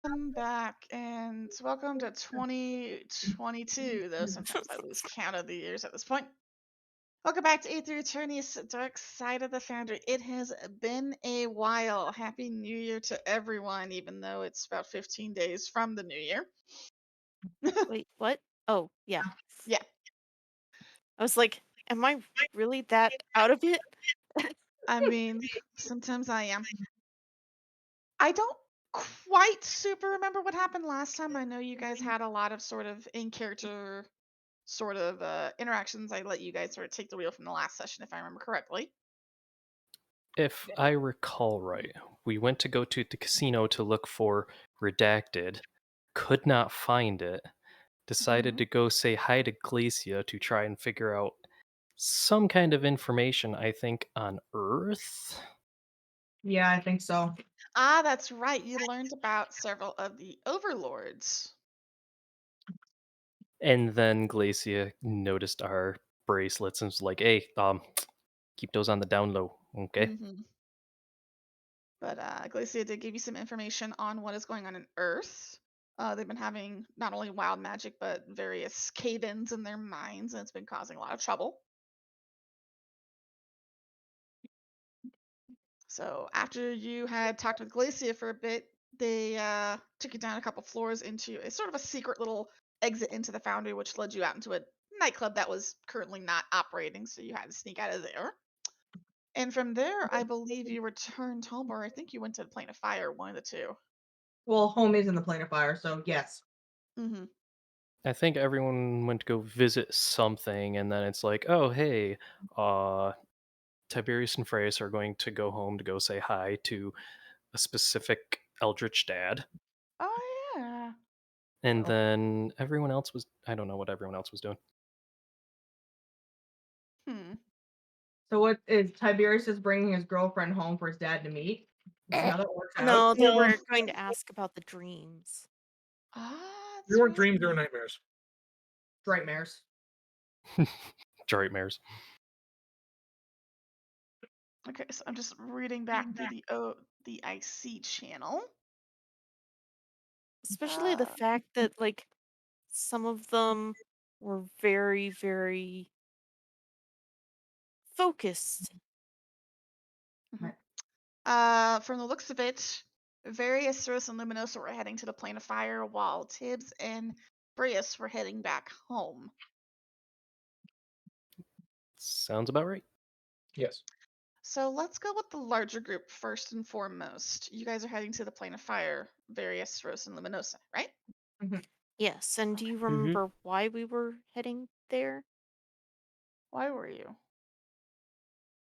Welcome back and welcome to 2022, though sometimes I lose count of the years at this point. Welcome back to Aether Eternius, Dark Side of the Foundry. It has been a while. Happy New Year to everyone, even though it's about 15 days from the New Year. Wait, what? Oh, yeah. Yeah, I was like, am I really that out of it? I mean, sometimes I am. I don't quite super remember what happened last time. I know you guys had a lot of sort of in character sort of interactions. I let you guys sort of take the wheel from the last session, if I remember correctly. If I recall right, we went to go to the casino to look for Redacted, could not find it, decided Hmm. to go say hi to Glacia to try and figure out some kind of information, I think, on Earth. Yeah, I think so. Ah, that's right. You learned about several of the overlords. And then Glacia noticed our bracelets and was like, hey, keep those on the down low, okay? Hmm. But Glacia did give you some information on what is going on in Earth. They've been having not only wild magic, but various cave-ins in their mines, and it's been causing a lot of trouble. So after you had talked with Glacia for a bit, they took you down a couple floors into a sort of a secret little exit into the foundry, which led you out into a nightclub that was currently not operating, so you had to sneak out of there. And from there, I believe you returned home, or I think you went to the Plane of Fire, one of the two. Well, home is in the plane of fire, so yes. Mm-hmm. I think everyone went to go visit something, and then it's like, oh, hey, uh, Tiberius and Freys are going to go home to go say hi to a specific Eldritch dad. Oh yeah. And So, then everyone else was, I don't know what everyone else was doing. Hmm. so what is Tiberius is bringing his girlfriend home for his dad to meet? Is how that works out? No, they No. were going to ask about the dreams. Ah, They that's weren't right. dreams, they were nightmares. Nightmares. Drightmares. Okay, so I'm just reading back through the IC channel. Especially the Uh, fact that, like, some of them were very, very focused. mhm. Right. From the looks of it, various Cirrus and Luminosa were heading to the Plane of Fire, while Tibbs and Brius were heading back home. Sounds about right. Yes. So let's go with the larger group first and foremost. You guys are heading to the Plane of Fire, various Cirrus and Luminosa, right? Mhm. Yes, and do you Mm-hmm. remember why we were heading there? Why were you?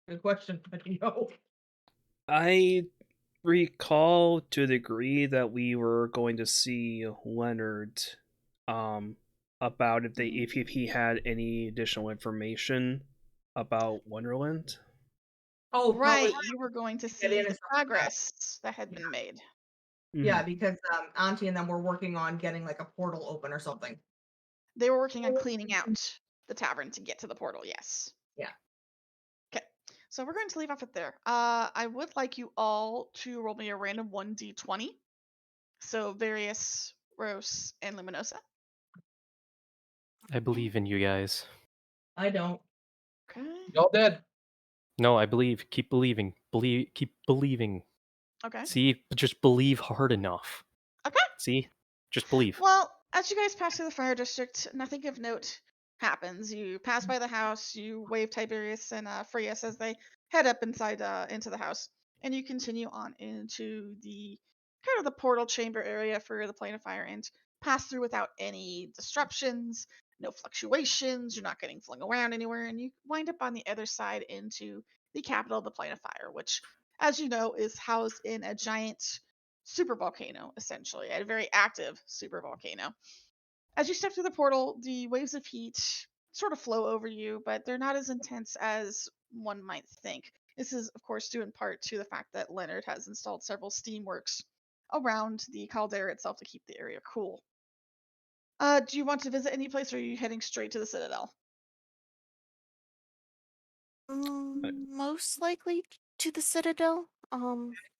Good question. I do know. I recall to a degree that we were going to see Leonard um about if they Mhm. if he had any additional information about Wonderland. Oh, probably Right, you were going to get see in the and stuff like that. progress that had been made. Yeah, Hmm. because Auntie and them were working on getting like a portal open or something. They were working on cleaning out the tavern to get to the portal, yes. Yeah. Okay, so we're going to leave off at there. I would like you all to roll me a random 1d20. So various Rose and Luminosa. I believe in you guys. I don't. Okay. Y'all dead. No, I believe. Keep believing. Keep believing. Okay. See, just believe hard enough. Okay. See, just believe. Well, as you guys pass through the fire district, nothing of note happens. You pass by the house, you wave Tiberius and Frias as they head up inside into the house, and you continue on into the kind of the portal chamber area for the plane of fire and pass through without any disruptions, no fluctuations. You're not getting flung around anywhere, and you wind up on the other side into the capital of the plane of fire, which, as you know, is housed in a giant super volcano, essentially, a very active super volcano. As you step through the portal, the waves of heat sort of flow over you, but they're not as intense as one might think. This is, of course, due in part to the fact that Leonard has installed several steamworks around the caldera itself to keep the area cool. Do you want to visit any place, or are you heading straight to the Citadel? Most likely to the Citadel. I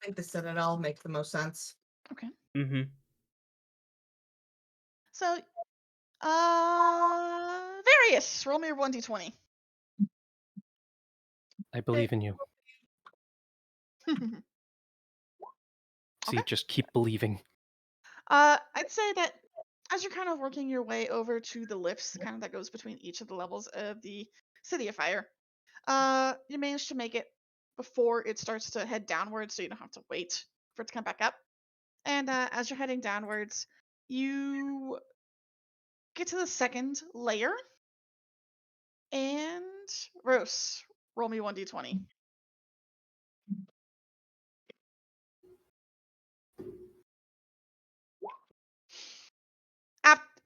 think the Citadel makes the most sense. Okay. Mm-hmm. So, Various, roll me your 1d20. I believe in you. See, Okay. just keep believing. I'd say that as you're kind of working your way over to the lifts, kind of that goes between each of the levels of the City of Fire, you manage to make it before it starts to head downwards, so you don't have to wait for it to come back up. And as you're heading downwards, you get to the second layer, and Rose, roll me 1d20.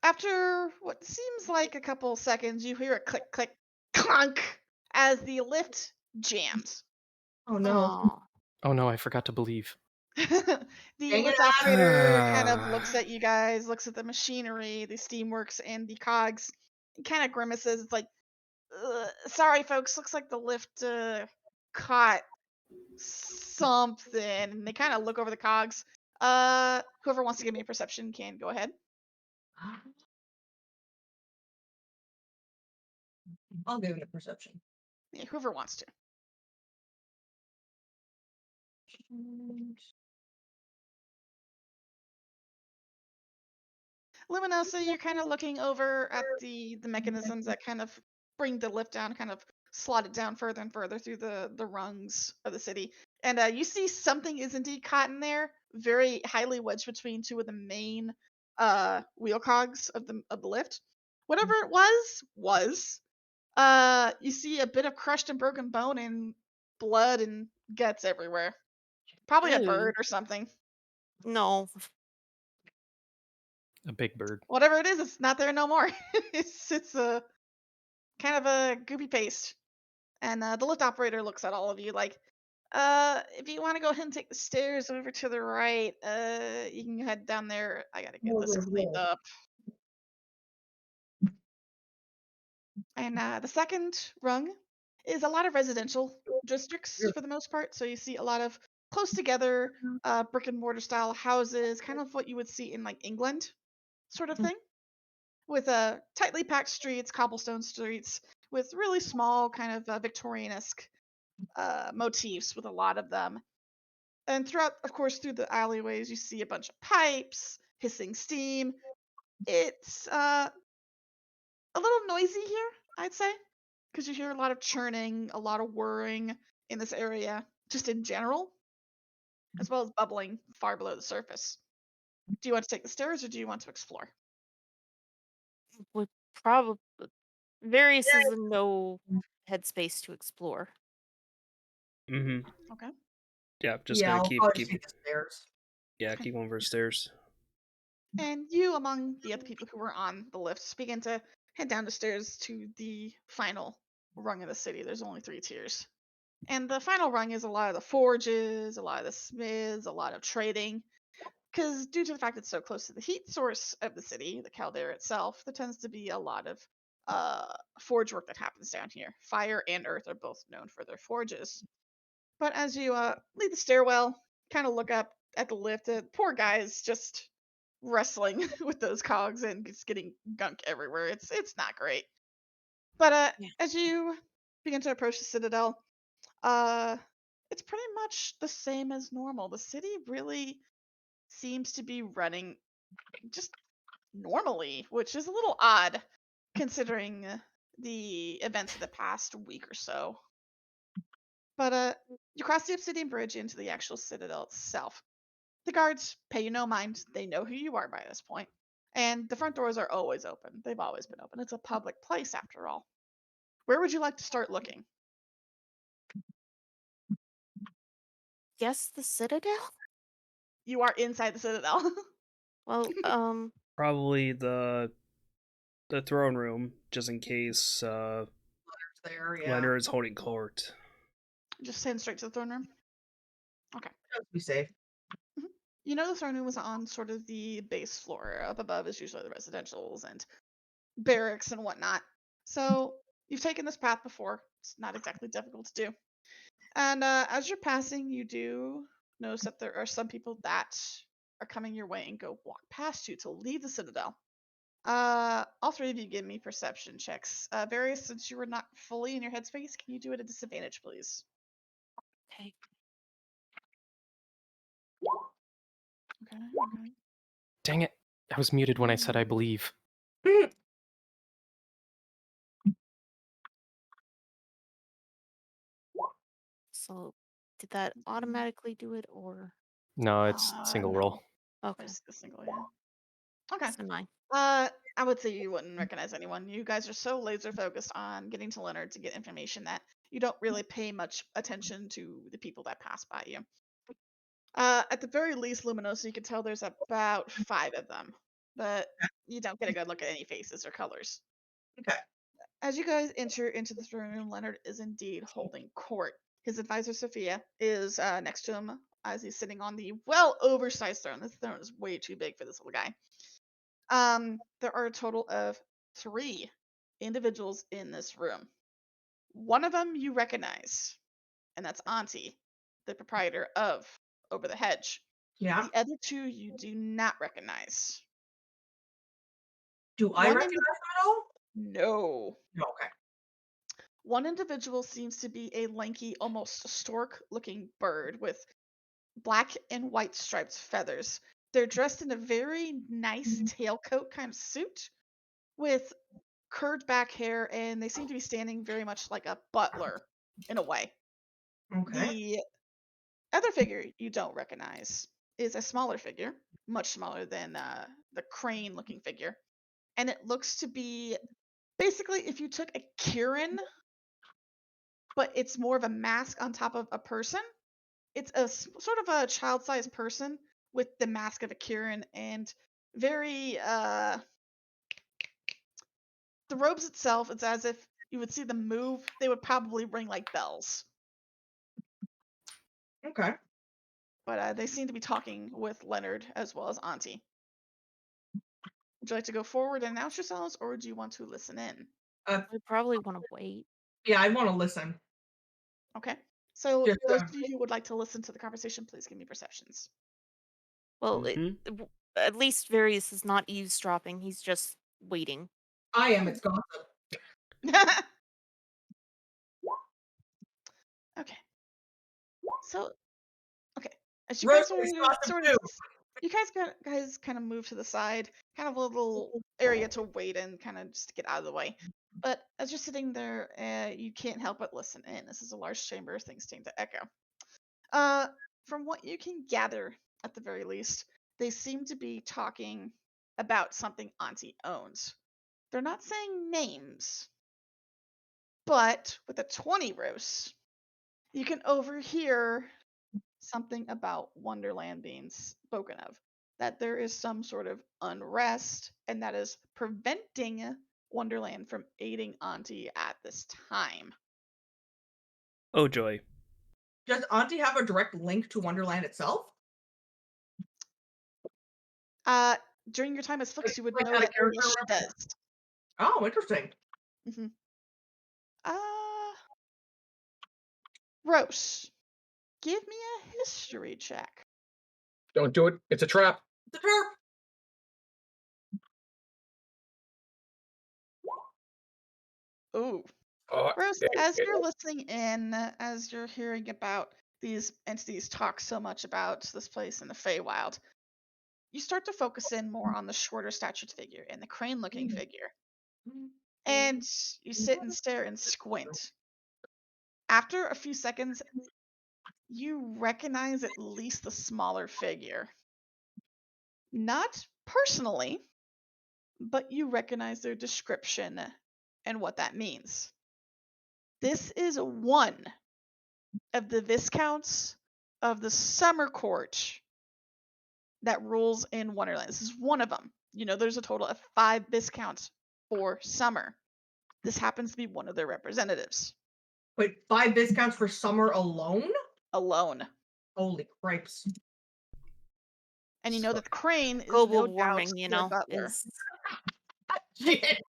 After what seems like a couple seconds, you hear a click, click, clunk as the lift jams. Oh no. Aw. Oh no, I forgot to believe. The Dang it. lift operator kind of looks at you guys, looks at the machinery, the steamworks, and the cogs, and kind of grimaces. It's like, sorry, folks, looks like the lift caught something. And they kind of look over the cogs. Whoever wants to give me a perception can go ahead. I'll give it a perception. Yeah, whoever wants to. Luminosa, you're kind of looking over at the mechanisms that kind of bring the lift down, kind of slot it down further and further through the rungs of the city. And you see something is indeed caught in there, very highly wedged between two of the main wheel cogs of the lift. Whatever it was. You see a bit of crushed and broken bone and blood and guts everywhere. Probably a Ew. bird or something. No. A big bird. Whatever it is, it's not there no more. it's a kind of a goopy paste. And the lift operator looks at all of you like, if you want to go ahead and take the stairs over to the right, you can head down there. I gotta get this cleaned up. And the second rung is a lot of residential districts for the most part. So you see a lot of close together brick and mortar style houses, kind of what you would see in like England sort of thing, with tightly packed streets, cobblestone streets, with really small kind of Victorian-esque motifs with a lot of them. And throughout, of course, through the alleyways, you see a bunch of pipes, hissing steam. It's a little noisy here, I'd say, because you hear a lot of churning, a lot of whirring in this area, just in general, as well as bubbling far below the surface. Do you want to take the stairs or do you want to explore? Would probably. Various is in no headspace to explore. Mm-hmm. Okay. Yeah, just Yeah, gonna I'll keep probably just take the stairs. keep going for stairs. And you, among the other people who were on the lifts, begin to head down the stairs to the final rung of the city. There's only 3 tiers. And the final rung is a lot of the forges, a lot of the smiths, a lot of trading. Because due to the fact it's so close to the heat source of the city, the caldera itself, there tends to be a lot of forge work that happens down here. Fire and earth are both known for their forges. But as you leave the stairwell, kind of look up at the lift, the poor guy is just wrestling with those cogs and just getting gunk everywhere. It's not great. But Yeah. as you begin to approach the citadel, it's pretty much the same as normal. The city really seems to be running just normally, which is a little odd considering the events of the past week or so. But you cross the obsidian bridge into the actual citadel itself. The guards pay you no mind. They know who you are by this point. And the front doors are always open. They've always been open. It's a public place after all. Where would you like to start looking? Yes, the Citadel? You are inside the citadel. Well, Probably the throne room, just in case There, yeah. Leonard is holding court. Just head straight to the throne room. Okay. Just be safe. You know the throne room was on sort of the base floor. Up above is usually the residentials and barracks and whatnot. So you've taken this path before. It's not exactly difficult to do. And as you're passing, you do notice that there are some people that are coming your way and go walk past you to leave the citadel. All three of you give me perception checks. Various, since you were not fully in your headspace, can you do it at disadvantage, please? Okay. Okay. Okay. Dang it. I was muted when I said I believe. So, did that automatically do it, or No, it's single No. roll. okay? Just a single, yeah. Okay. So 9. I would say you wouldn't recognize anyone. You guys are so laser focused on getting to Leonard to get information that you don't really pay much attention to the people that pass by you. At the very least, Luminosa, you can tell there's about 5 of them, but you don't get a good look at any faces or colors. Okay. As you guys enter into the throne room, Leonard is indeed holding court. His advisor, Sophia, is next to him as he's sitting on the well-oversized throne. This throne is way too big for this little guy. There are a total of 3 individuals in this room. One of them you recognize, and that's Auntie, the proprietor of Over the Hedge. Yeah. The other 2 you do not recognize. Do I One recognize them at all? No. No. Okay. One individual seems to be a lanky, almost stork-looking bird with black and white striped feathers. They're dressed in a very nice tailcoat kind of suit with curved back hair, and they seem to be standing very much like a butler in a way. Okay. The other figure you don't recognize is a smaller figure, much smaller than the crane looking figure. And it looks to be basically if you took a Kieran, but it's more of a mask on top of a person. It's a sort of a child-sized person with the mask of a Kieran and very the robes itself, it's as if you would see them move, they would probably ring like bells. Okay. But they seem to be talking with Leonard as well as Auntie. Would you like to go forward and announce yourselves, or do you want to listen in? We probably want to wait. Yeah, I want to listen. Okay. So Just, those of you who would like to listen to the conversation, please give me perceptions. Well, Mhm. at least Various is not eavesdropping. He's just waiting. I am. It's gossip. Okay. So, okay. As you guys Rosemary are gossip sort too. of, you guys kind of move to the side, kind of a little area to wait in, kind of just to get out of the way. But as you're sitting there, you can't help but listen in. This is a large chamber, things tend to echo. From what you can gather, at the very least, they seem to be talking about something Auntie owns. They're not saying names, but with a 20 roast, you can overhear something about Wonderland being spoken of. That there is some sort of unrest, and that is preventing Wonderland from aiding Auntie at this time. Oh joy. Does Auntie have a direct link to Wonderland itself? During your time as Flix, you would Like know out of that character yes, or she whatever? does. Oh, interesting. Mm-hmm. Rose, give me a history check. Don't do it. It's a trap. The terp. Ooh. Oh, Rose, as you're listening in, as you're hearing about these entities talk so much about this place in the Feywild, you start to focus in more on the shorter statured figure and the crane looking figure. And you sit and stare and squint. After a few seconds, you recognize at least the smaller figure. Not personally, but you recognize their description and what that means. This is one of the viscounts of the summer court that rules in Wonderland. This is one of them. You know, there's a total of 5 viscounts for summer. This happens to be one of their representatives. Wait, 5 discounts for summer alone? Alone. Holy cripes. And you know that the crane is Global no doubt warming, you their know, butler. is Shit.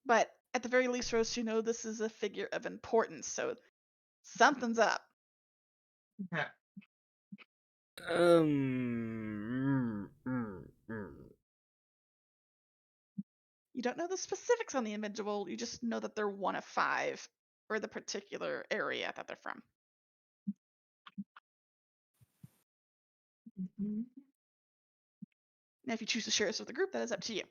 But at the very least, Rose, you know this is a figure of importance, so something's up. Okay. You don't know the specifics on the individual. You just know that they're one of 5 for the particular area that they're from. Now, if you choose to share this with the group, that is up to you.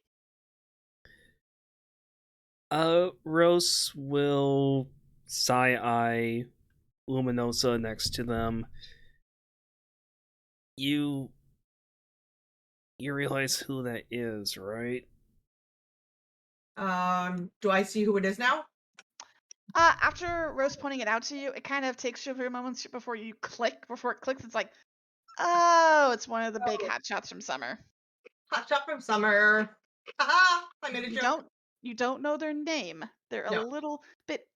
Rose will side-eye Luminosa next to them. You realize who that is, right? Do I see who it is now? After Rose pointing it out to you, it kind of takes you a few moments before you click. Before it clicks, it's like, oh, it's one of the big hotshots from Summer. Hot shot from Summer. Haha! I made a joke. You don't know their name. They're No. a little bit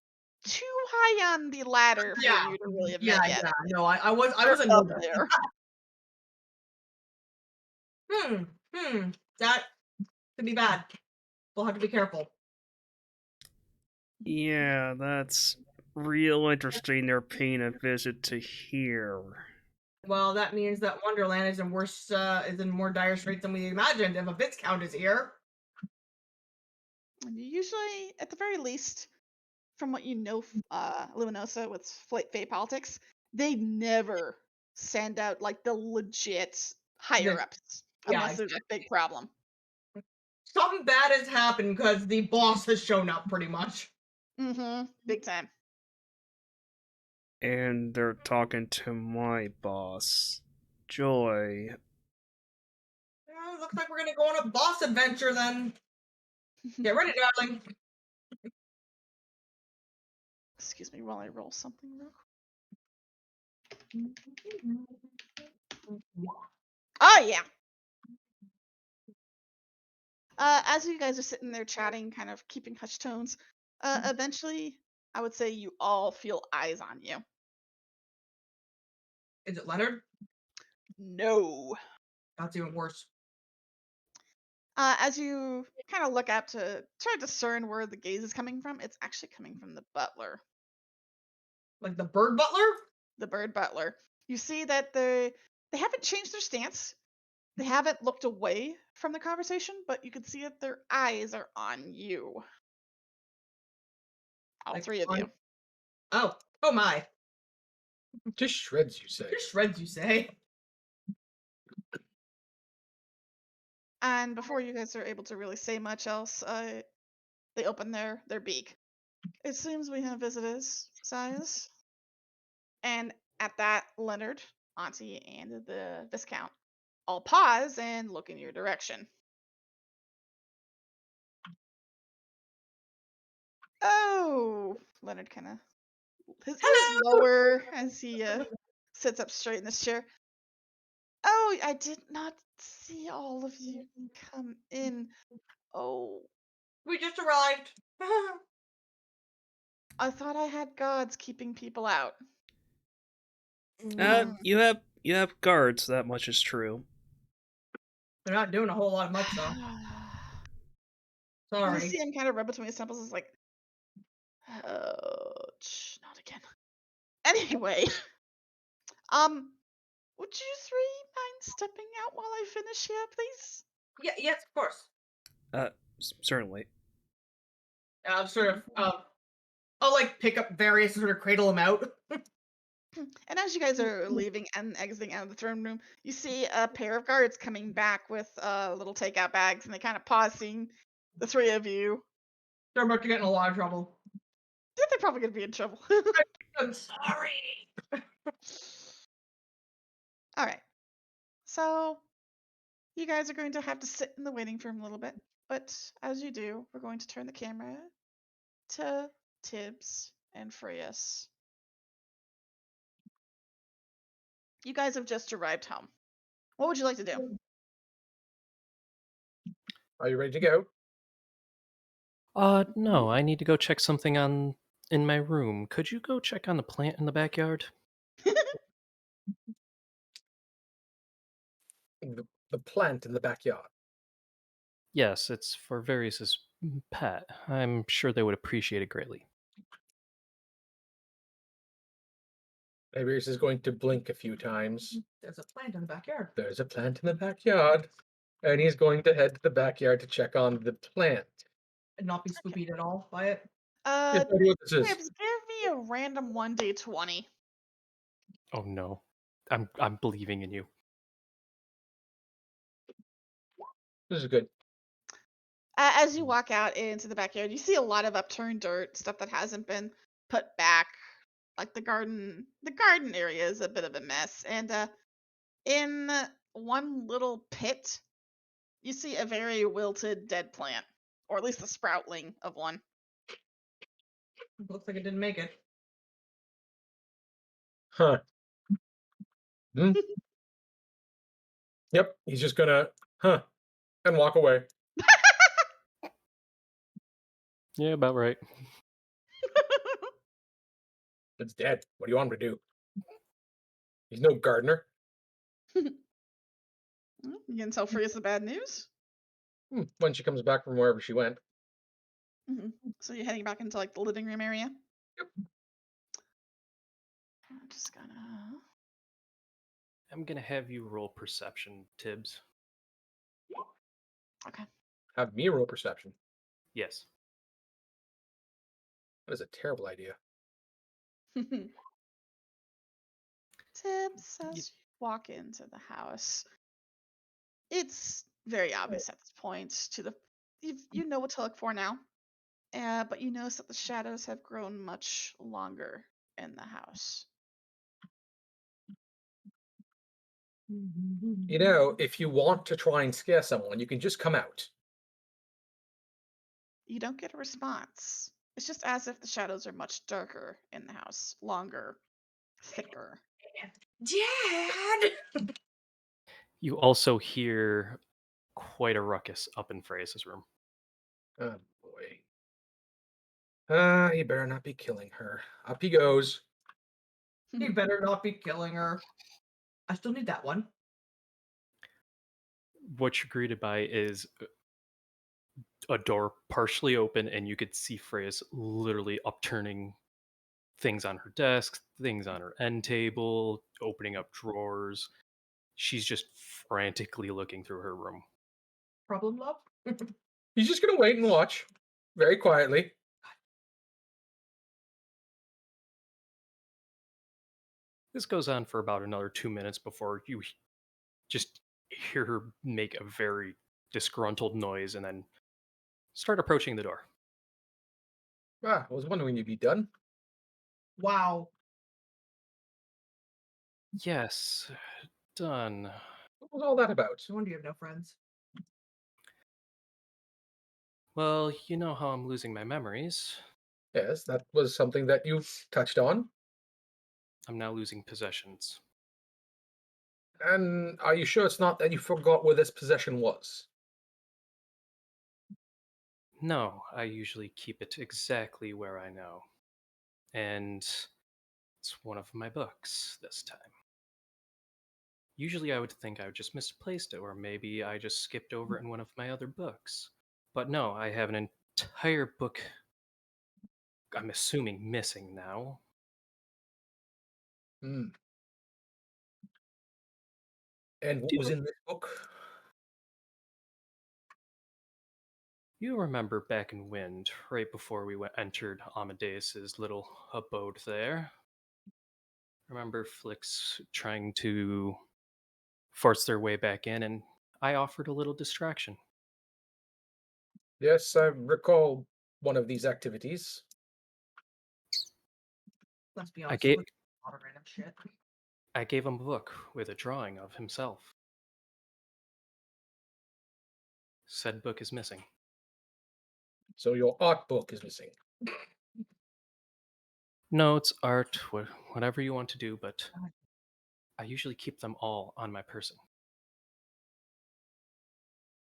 too high on the ladder for Yeah. you to really have Yeah, met yet. yeah. No, I was They're annoyed. up there. That could be bad. We'll have to be careful. Yeah, that's real interesting. They're paying a visit to here. Well, that means that Wonderland is in more dire straits than we imagined if a Viscount is here. And you usually, at the very least, from what you know, Luminosa with Fey politics, they never send out like the legit higher ups Yeah, unless there's a big problem. Something bad has happened because the boss has shown up pretty much. Big time. And they're talking to my boss, Joy. Yeah, looks like we're gonna go on a boss adventure then. Get ready, darling. Excuse me while I roll something real quick. Oh yeah. As you guys are sitting there chatting, kind of keeping hushed tones, eventually, I would say you all feel eyes on you. Is it Leonard? No. That's even worse. As you kind of look out to try to discern where the gaze is coming from, it's actually coming from the butler. Like the bird butler? The bird butler. You see that they haven't changed their stance. They haven't looked away from the conversation, but you can see that their eyes are on you. All Like, 3 of you. Oh my. Just shreds, you say. Just shreds, you say. And before you guys are able to really say much else, they open their beak. It seems we have visitors, sires. And at that, Leonard, Auntie, and the Viscount all pause and look in your direction. Oh, Leonard kind of his lower as he sits up straight in this chair. Oh, I did not see all of you come in. Oh, We just arrived. I thought I had guards keeping people out. You have guards, that much is true. They're not doing a whole lot of much though. You Sorry. see him kind of rub between his temples. Is like, oh, not again. Anyway, would you 3 mind stepping out while I finish here, please? Yeah, yes, of course. Certainly. I'll like pick up various and sort of cradle them out. And as you guys are leaving and exiting out of the throne room, you see a pair of guards coming back with little takeout bags, and they kind of pause, seeing the 3 of you. They're about to get in a lot of trouble. Yeah, they're probably gonna be in trouble. I'm sorry. All right. So you guys are going to have to sit in the waiting room a little bit, but as you do, we're going to turn the camera to Tibbs and Frias. You guys have just arrived home. What would you like to do? Are you ready to go? No, I need to go check something in my room. Could you go check on the plant in the backyard? The plant in the backyard. Yes, it's for Varys' pet. I'm sure they would appreciate it greatly. Tiberius is going to blink a few times. There's a plant in the backyard. There's a plant in the backyard. And he's going to head to the backyard to check on the plant. and not be spookied at all by it. Yes, I know what this is. Tibbs, give me a random 1d20. Oh no. I'm believing in you. This is good. As you walk out into the backyard, you see a lot of upturned dirt, stuff that hasn't been put back. Like the garden area is a bit of a mess. And in one little pit, you see a very wilted dead plant, or at least the sproutling of one. Looks like it didn't make it. Huh. Hmm. Yep, he's just gonna, and walk away. Yeah, about right. It's dead. What do you want him to do? He's no gardener. You can tell Free is the bad news. When she comes back from wherever she went. So you're heading back into like the living room area. Yep. I'm just gonna. I'm gonna have you roll perception, Tibbs. Okay. Have me roll perception. Yes. That is a terrible idea. Tibbs, as you walk into the house, it's very obvious at this point to the you know what to look for now, but you notice that the shadows have grown much longer in the house. You know, if you want to try and scare someone, you can just come out. You don't get a response. It's just as if the shadows are much darker in the house, longer, thicker. Dad! You also hear quite a ruckus up in Freya's room. Oh boy. He better not be killing her. Up he goes. He better not be killing her. I still need that one. What you're greeted by is a door partially open, and you could see Freya's literally upturning things on her desk, things on her end table, opening up drawers. She's just frantically looking through her room. Problem, love? He's just gonna wait and watch. Very quietly. This goes on for about another 2 minutes before you just hear her make a very disgruntled noise and then start approaching the door. I was wondering you'd be done. Wow. Yes, done. What was all that about? No wonder you have no friends. Well, you know how I'm losing my memories. Yes, that was something that you've touched on. I'm now losing possessions. And are you sure it's not that you forgot where this possession was? No, I usually keep it exactly where I know. And it's one of my books this time. Usually I would think I would just misplaced it, or maybe I just skipped over it in one of my other books. But no, I have an entire book, I'm assuming, missing now. Hmm. And what Do was you, in this book? you remember back in Wind, right before we entered Amadeus's little abode there? Remember Flicks trying to force their way back in, and I offered a little distraction. Yes, I recall one of these activities. Let's be I honest. gave Look at a lot of random shit. I gave him a book with a drawing of himself. Said book is missing. So your art book is missing. Notes, art, whatever you want to do, but I usually keep them all on my person.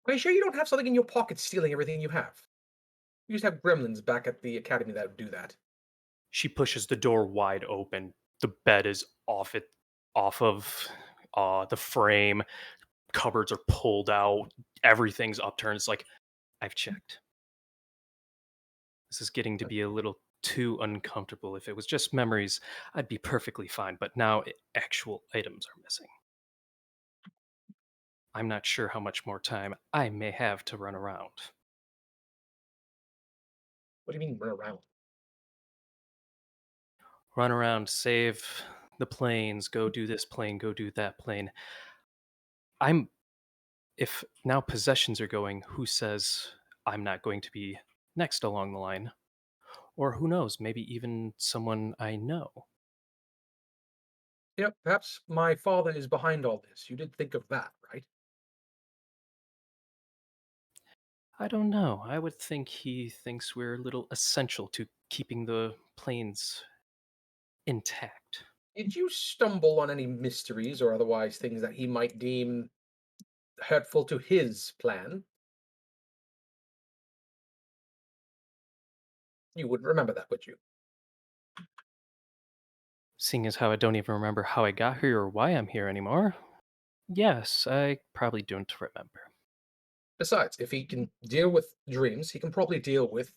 Are you sure you don't have something in your pocket stealing everything you have? You just have gremlins back at the academy that would do that. She pushes the door wide open. The bed is off of the frame. Cupboards are pulled out. Everything's upturned. It's like, I've checked. This is getting to be a little too uncomfortable. If it was just memories, I'd be perfectly fine. But now actual items are missing. I'm not sure how much more time I may have to run around. What do you mean run around? Run around, save the planes, go do this plane, go do that plane. If now possessions are going, who says I'm not going to be next along the line? Or who knows, maybe even someone I know. Perhaps my father is behind all this. You did think of that, right? I don't know. I would think he thinks we're a little essential to keeping the planes intact. Did you stumble on any mysteries or otherwise things that he might deem hurtful to his plan? You wouldn't remember that, would you? Seeing as how I don't even remember how I got here or why I'm here anymore, yes, I probably don't remember. Besides, if he can deal with dreams, he can probably deal with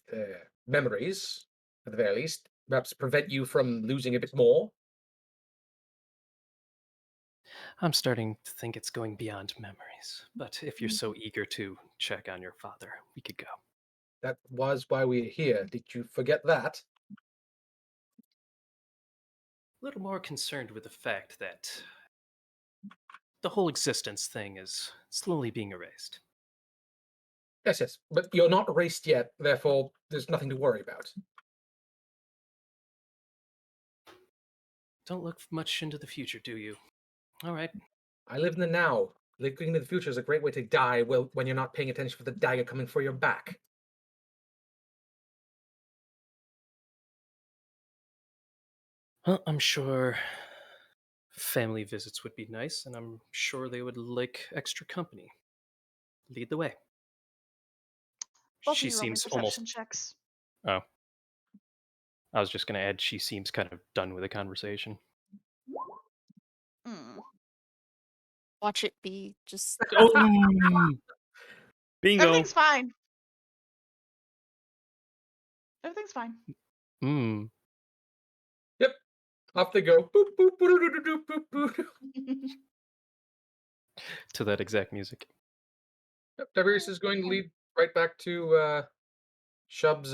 memories, at the very least. Perhaps prevent you from losing a bit more. I'm starting to think it's going beyond memories. But if you're so eager to check on your father, we could go. That was why we're here. Did you forget that? A little more concerned with the fact that the whole existence thing is slowly being erased. Yes, yes. But you're not erased yet, therefore there's nothing to worry about. Don't look much into the future, do you? All right. I live in the now. Looking into the future is a great way to die when you're not paying attention for the dagger coming for your back. Well, I'm sure family visits would be nice, and I'm sure they would like extra company. Lead the way. Both of She you roll me seems perception almost. checks. Oh. I was just going to add, she seems kind of done with the conversation. Mm. Watch it be just Oh! Bingo. Everything's fine. Everything's fine. Mm. Yep. Off they go. Boop, boop, boop, boop, boop, boop, boop. To that exact music. Yep, Tiberius is going to lead right back to Shub's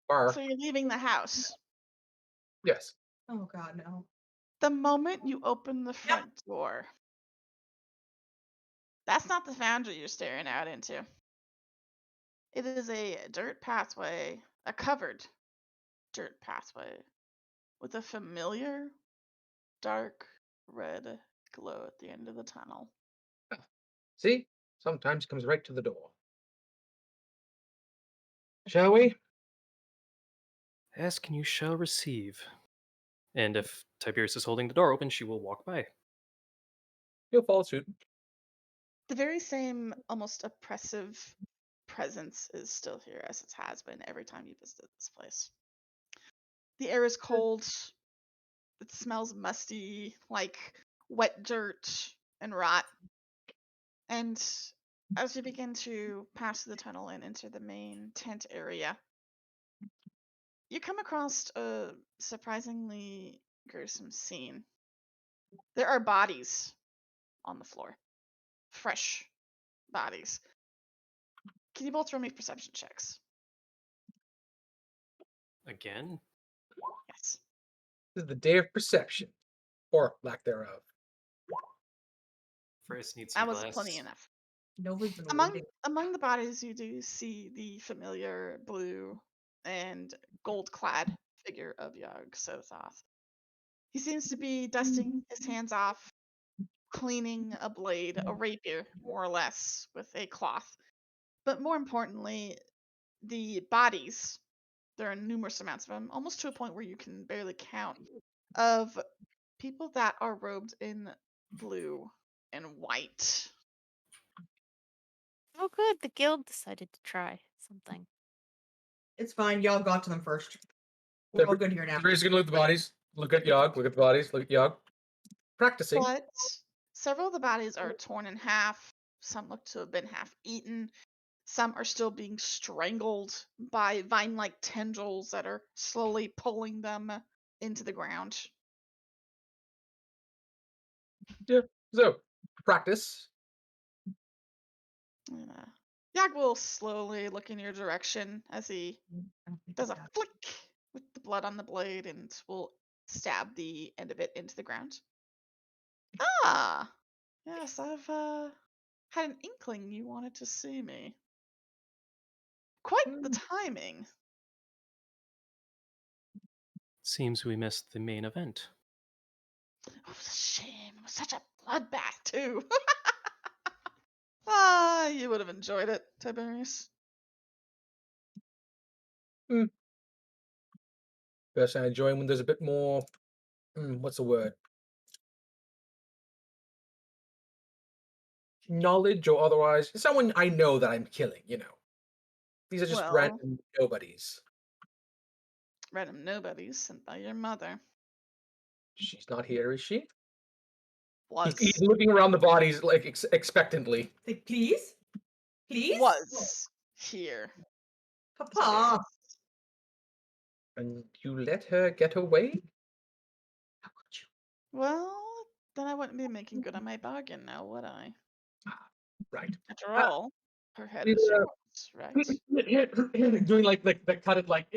bar. So you're leaving the house. Yes. Oh God, no. The moment you open the front door, that's not the foundry you're staring out into. It is a dirt pathway, a covered dirt pathway, with a familiar dark red glow at the end of the tunnel. See? Sometimes comes right to the door. Shall we? Ask and you shall receive. And if Tiberius is holding the door open, she will walk by. He'll follow suit. The very same, almost oppressive presence is still here as it has been every time you visited this place. The air is cold. It smells musty, like wet dirt and rot. And as you begin to pass through the tunnel and enter the main tent area, you come across a surprisingly gruesome scene. There are bodies on the floor, fresh bodies. Can you both roll me perception checks? Again? Yes. This is the day of perception. Or lack thereof. First needs That some was glass. plenty enough. Nova's been Among waiting. among the bodies, you do see the familiar blue and gold-clad figure of Yog Sothoth. He seems to be dusting his hands off, cleaning a blade, a rapier, more or less, with a cloth. But more importantly, the bodies, there are numerous amounts of them, almost to a point where you can barely count, of people that are robed in blue and white. oh good, the guild decided to try something. It's fine. Y'all got to them first. We're all good here now. Tiberius is going to look at the bodies. Look at Yog. Look at the bodies. Look at Yog. Practicing. But several of the bodies are torn in half. Some look to have been half eaten. Some are still being strangled by vine like tendrils that are slowly pulling them into the ground. Yeah. So, practice. And, Yak will slowly look in your direction as he does a flick with the blood on the blade and will stab the end of it into the ground. Ah, yes, I've had an inkling you wanted to see me. Quite the timing. Seems we missed the main event. Oh, it was a shame. It was such a bloodbath, too. Ah, you would have enjoyed it, Tiberius. Personally, I enjoy when there's a bit more. What's the word? Knowledge or otherwise. Someone I know that I'm killing. These are just Well, random nobodies. random nobodies sent by your mother. She's not here, is she? Was. He's looking around the bodies like expectantly. Say, please? Please? Was here. Papa! And you let her get away? How could you? Well, then I wouldn't be making good on my bargain now, would I? Right. After all, her head Did, is yours, right? doing like the cut it like.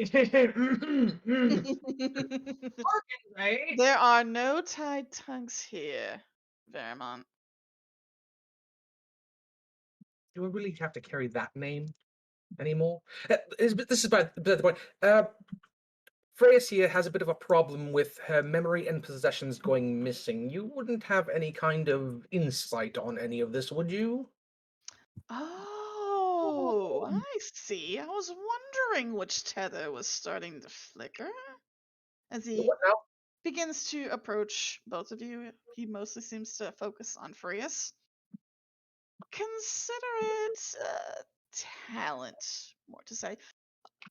Right? There are no tied tongues here, Vermont. Do I really have to carry that name anymore? This is by the point. Freya's here has a bit of a problem with her memory and possessions going missing. You wouldn't have any kind of insight on any of this, would you? Oh, I see. I was wondering which tether was starting to flicker. As he What now? begins to approach both of you, he mostly seems to focus on Frias. Consider it talent, more to say.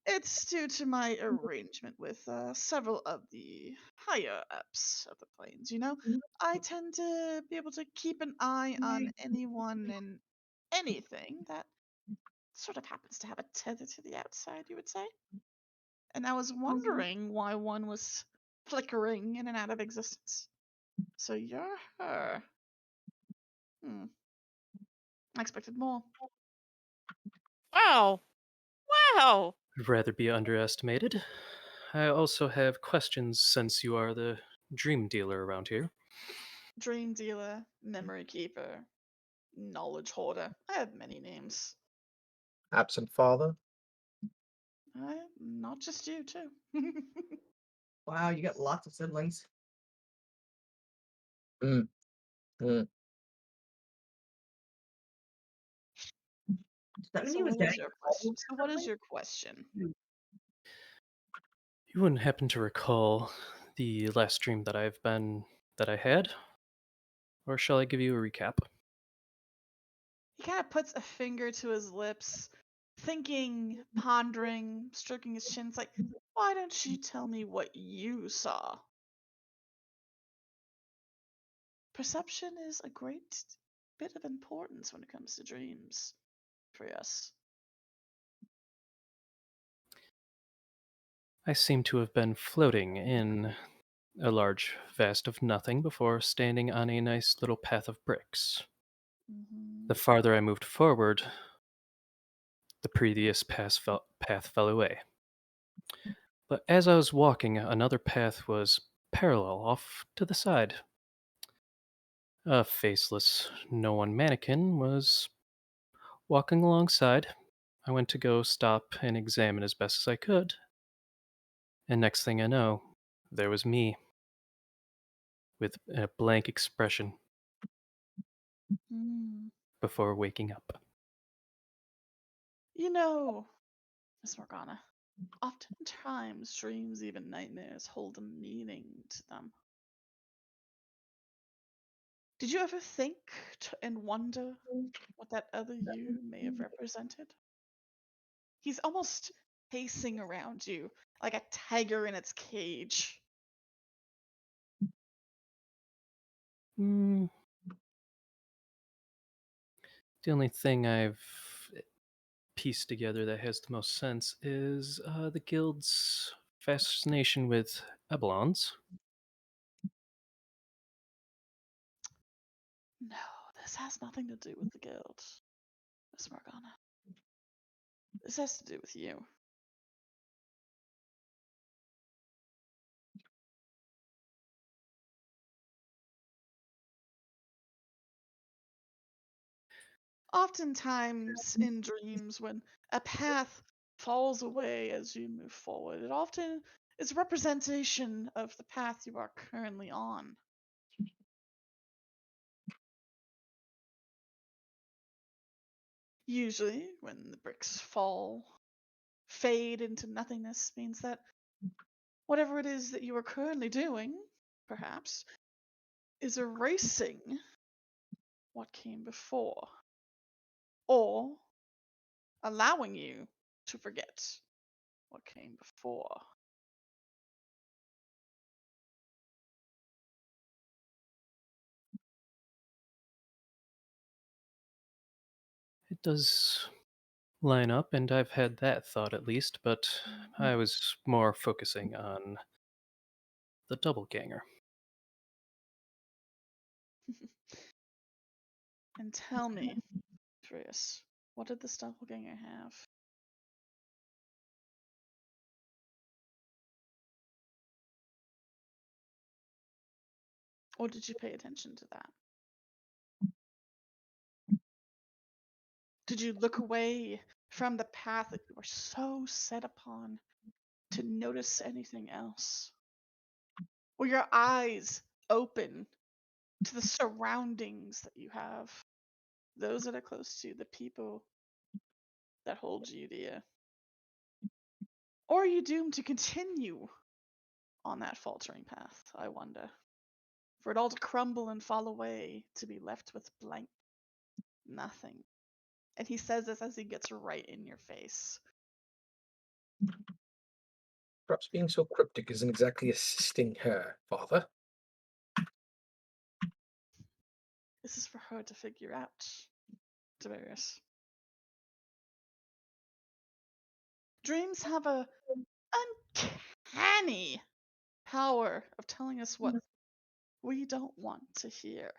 It's due to my arrangement with several of the higher ups of the planes. I tend to be able to keep an eye on anyone and anything that sort of happens to have a tether to the outside, you would say. And I was wondering why one was flickering in and out of existence. So you're her. I expected more. Wow. Wow. I'd rather be underestimated. I also have questions since you are the dream dealer around here. Dream dealer, memory keeper, knowledge hoarder. I have many names. Absent father. Not just you, too. Wow, you got lots of siblings. Mm. Mm. Does that mean So he was what dead? is your question? So what is your question? You wouldn't happen to recall the last dream that I had? Or shall I give you a recap? He kind of puts a finger to his lips, thinking, pondering, stroking his chin. It's like, why don't you tell me what you saw? Perception is a great bit of importance when it comes to dreams for us. I seem to have been floating in a large vast of nothing before standing on a nice little path of bricks. Mm-hmm. The farther I moved forward, the previous path fell away. But as I was walking, another path was parallel off to the side. A faceless, no one mannequin was walking alongside. I went to go stop and examine as best as I could. And next thing I know, there was me with a blank expression Mm. before waking up. Miss Morgana, oftentimes dreams, even nightmares, hold a meaning to them. Did you ever think and wonder what that other you may have represented? He's almost pacing around you like a tiger in its cage. Mm, the only thing I've pieced together that has the most sense is the guild's fascination with Ebelons. No, this has nothing to do with the guild, Miss Morgana. This has to do with you. Oftentimes in dreams, when a path falls away as you move forward, it often is a representation of the path you are currently on. Usually, when the bricks fall, fade into nothingness, means that whatever it is that you are currently doing, perhaps, is erasing what came before, or allowing you to forget what came before. It does line up, and I've had that thought at least, but I was more focusing on the doppelganger. And tell me, Trius, what did this doppelganger have? Or did you pay attention to that? Did you look away from the path that you were so set upon to notice anything else? Were your eyes open to the surroundings that you have? Those that are close to you, the people that hold you dear? Or are you doomed to continue on that faltering path, I wonder? For it all to crumble and fall away, to be left with blank nothing. And he says this as he gets right in your face. Perhaps being so cryptic isn't exactly assisting her, Father. This is for her to figure out, Tiberius. Dreams have a uncanny power of telling us what we don't want to hear.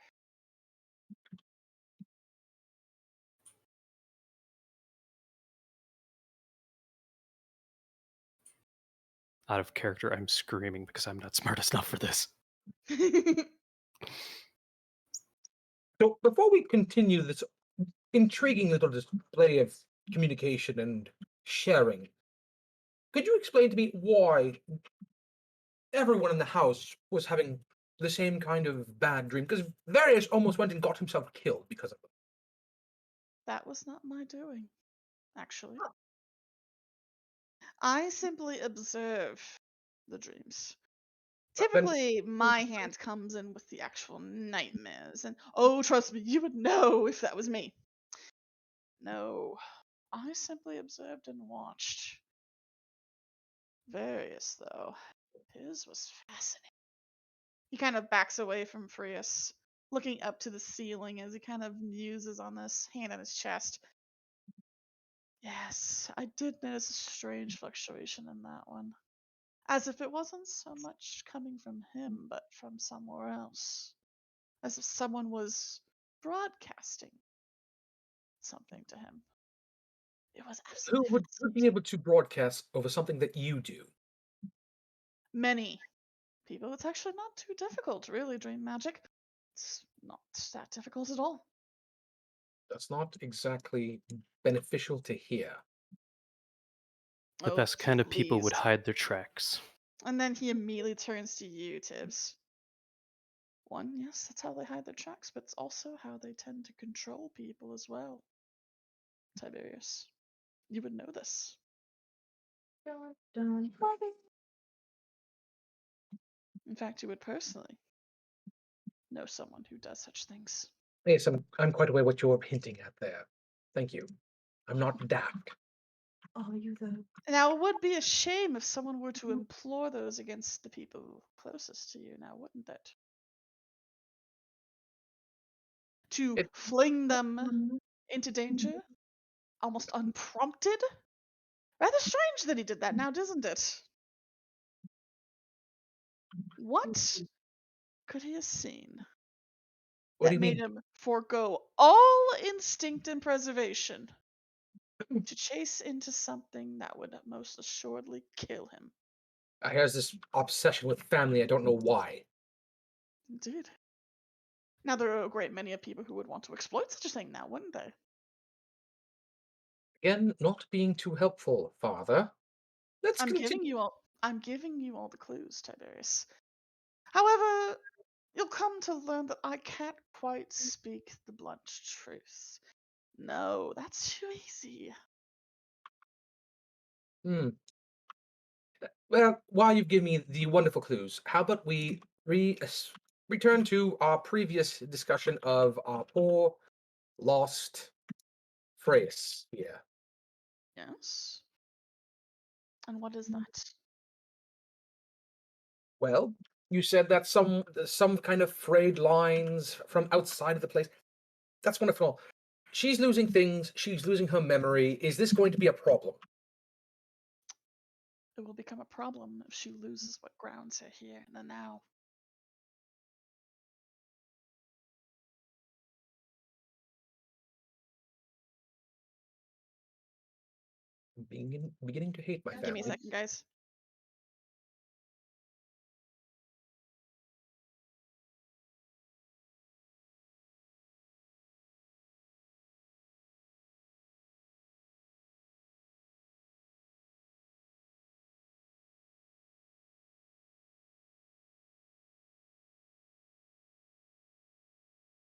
Out of character, I'm screaming because I'm not smart enough for this. So, before we continue this intriguing little display of communication and sharing, could you explain to me why everyone in the house was having the same kind of bad dream? Because Various almost went and got himself killed because of them. That was not my doing, actually. I simply observe the dreams. But then, Typically, my hand comes in with the actual nightmares, and oh, trust me, you would know if that was me. No, I simply observed and watched. Various, though. His was fascinating. He kind of backs away from Frius, looking up to the ceiling as he kind of muses on this, hand on his chest. Yes, I did notice a strange fluctuation in that one. As if it wasn't so much coming from him, but from somewhere else. As if someone was broadcasting something to him. It was who absolutely would be fascinating. able to broadcast over something that you do? Many people. It's actually not too difficult, really, dream magic. It's not that difficult at all. That's not exactly beneficial to hear. The Oh, best kind of people would please. hide their tracks. And then he immediately turns to you, Tibbs. One, yes, that's how they hide their tracks, but it's also how they tend to control people as well. Tiberius, you would know this. In fact, you would personally know someone who does such things. Yes, I'm quite aware what you're hinting at there. Thank you. I'm not daft. Oh, you the Now, it would be a shame if someone were to implore those against the people closest to you, now, wouldn't it? To It fling them into danger, almost unprompted? Rather strange that he did that now, doesn't it? What could he have seen What do that you made mean? him forego all instinct and preservation to chase into something that would most assuredly kill him. He has this obsession with family. I don't know why. Indeed. Now, there are a great many of people who would want to exploit such a thing now, wouldn't they? Again, not being too helpful, Father. Let's I'm continue. giving you all the clues, Tiberius. However, you'll come to learn that I can't quite speak the blunt truth. No, that's too easy. Hmm. Well, while you've given me the wonderful clues, how about we return to our previous discussion of our poor, lost Freys here. Yes. And what is that? Well, you said that some kind of frayed lines from outside of the place. That's wonderful. She's losing things. She's losing her memory. Is this going to be a problem? It will become a problem if she loses what grounds her here in the now. Beginning to hate my Give me family. a second, guys.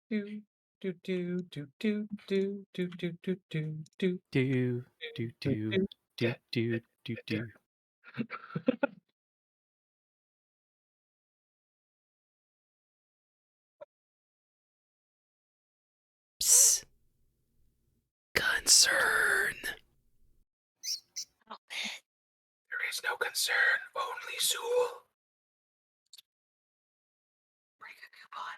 Do do do do do do do do do do do. Do do do do do do do. Psst. Concern. There is no concern, only Zool. Break a coupon.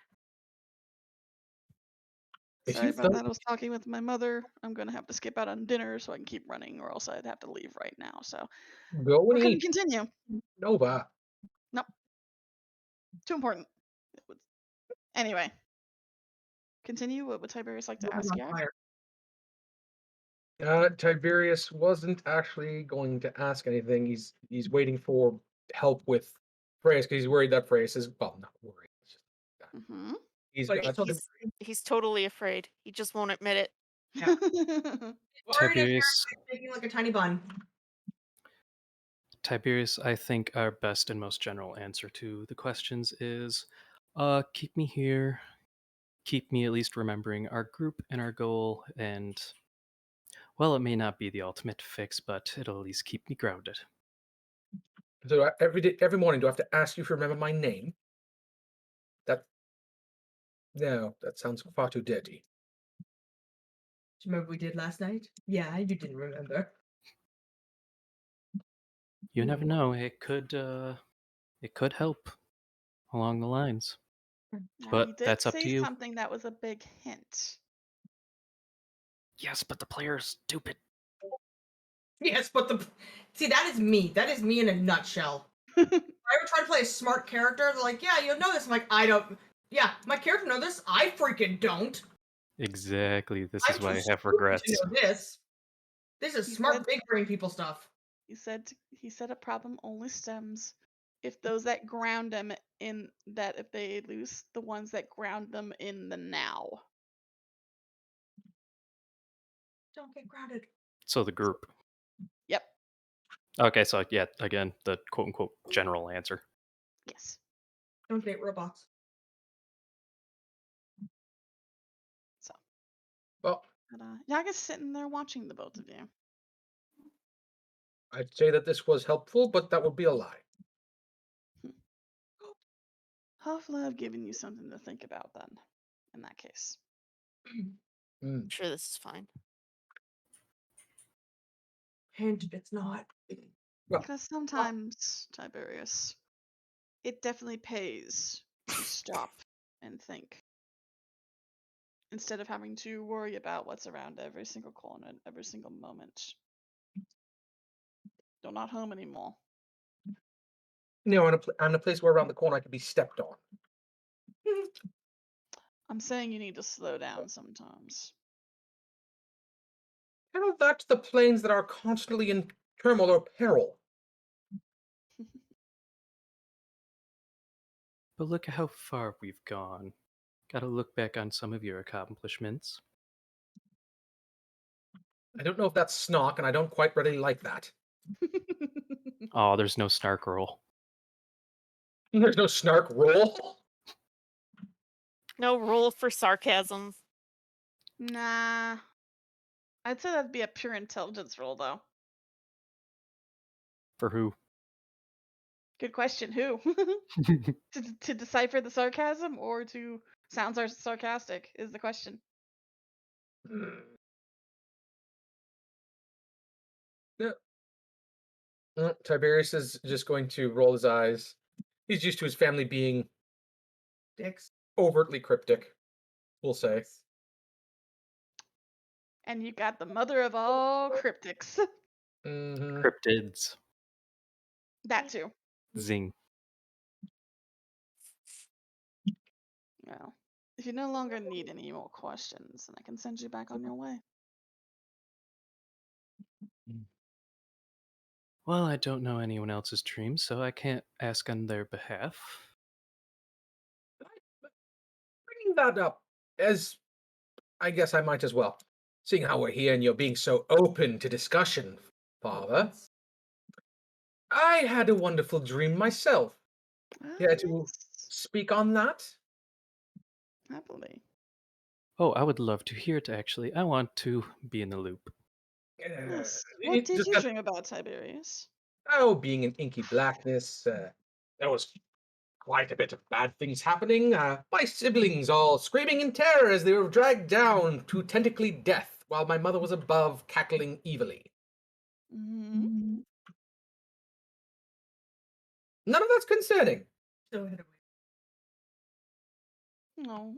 If Sorry you about thought that. I was talking with my mother. I'm going to have to skip out on dinner so I can keep running, or else I'd have to leave right now. So go we're and going to eat, continue. Nova. Nope. Too important. Anyway. Continue. What would Tiberius like to World is ask on you? fire. Tiberius wasn't actually going to ask anything. He's waiting for help with Freya because he's worried that Freya is, well, not worried. It's just that Mm-hmm. he's But got He's totally afraid. He just won't admit it. Yeah. Worried as Tiberius, making like a tiny bun. Tiberius, I think our best and most general answer to the questions is, keep me here, keep me at least remembering our group and our goal, and well, it may not be the ultimate fix, but it'll at least keep me grounded. so every morning. Do I have to ask you if you remember my name? No, that sounds far too dirty. Do you remember what we did last night? Yeah, you didn't remember. You never know; it could help along the lines. Now, But you did that's up to say you. something that was a big hint. Yes, but the player is stupid. Yes, but see, that is me. That is me in a nutshell. If I ever try to play a smart character, they're like, yeah, you'll know this. I'm like, I don't. Yeah, my character know this. I freaking don't. Exactly. This I'm is why too I have stupid regrets. to know this. This is He smart, said- big brain people stuff. He said a problem only stems if those that ground them in that if they lose the ones that ground them in the now. Don't get grounded. So the group. Yep. Okay, so yeah, again, the quote unquote general answer. Yes. Don't date robots. So, Well, but, Yaga's sitting there watching the both of you. I'd say that this was helpful, but that would be a lie. Hopefully, I've given you something to think about then. In that case. Mm. Sure, this is fine. Hint, it's not. Well, Because sometimes, Tiberius, it definitely pays to stop and think. Instead of having to worry about what's around every single corner and every single moment. You're not home anymore. I'm in a place where around the corner I could be stepped on. I'm saying you need to slow down sometimes. Narrow that to the planes that are constantly in turmoil or peril. But look at how far we've gone. Gotta look back on some of your accomplishments. I don't know if that's snock, and I don't quite really like that. Oh, there's no snark roll. There's no snark roll. No rule for sarcasm. Nah. I'd say that'd be a pure intelligence roll, though. For who? Good question. Who? to decipher the sarcasm or to sound sarcastic is the question. Tiberius is just going to roll his eyes. He's used to his family being Dicks. overtly cryptic, we'll say. And you got the mother of all cryptics. Mhm. Cryptids. That too. Zing. Well, if you no longer need any more questions, then I can send you back on your way. Well, I don't know anyone else's dreams, so I can't ask on their behalf. Bringing that up, as I guess I might as well. Seeing how we're here and you're being so open to discussion, Father. I had a wonderful dream myself. Care to Yes, speak on that? happily. Oh, I would love to hear it, actually. I want to be in the loop. Yes. What did Just you got, dream about, Tiberius? being in inky blackness. There was quite a bit of bad things happening. My siblings all screaming in terror as they were dragged down to tentacly death, while my mother was above cackling evilly. Mm-hmm. None of that's concerning. Still hit it. No.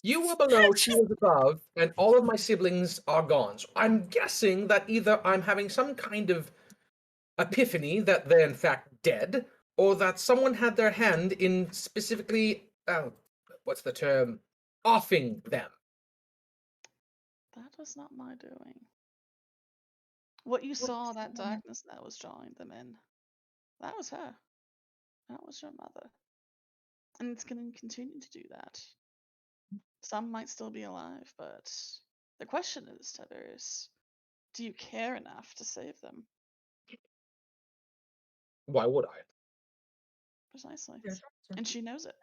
You were below, she was above, and all of my siblings are gone. So I'm guessing that either I'm having some kind of epiphany that they're in fact dead, or that someone had their hand in specifically, what's the term, offing them. That was not my doing. What you saw, that darkness that was drawing them in, that was her. That was your mother. And it's going to continue to do that. Some might still be alive, but the question is, Tiberius, do you care enough to save them? Why would I? Precisely. Yeah, And she knows it.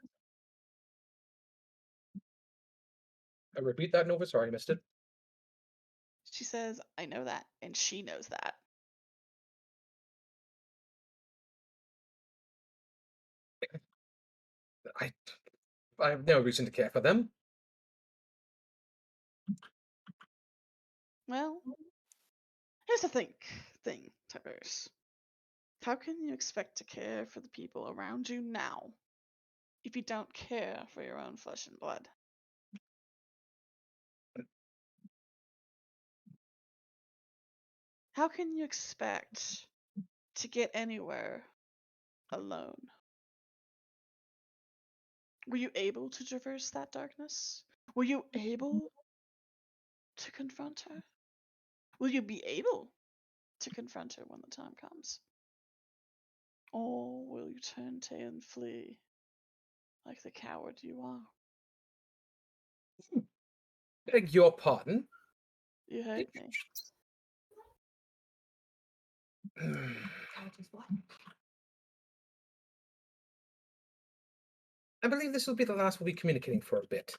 I repeat that, Nova. Sorry, I missed it. She says, I know that, and she knows that. I have no reason to care for them. Well, here's the thing, Tiberius. How can you expect to care for the people around you now if you don't care for your own flesh and blood? How can you expect to get anywhere alone? Were you able to traverse that darkness? Were you able to confront her? Will you be able to confront her when the time comes? Or will you turn tail and flee like the coward you are? Beg your pardon. You heard me. Intelligence what? I believe this will be the last we'll be communicating for a bit.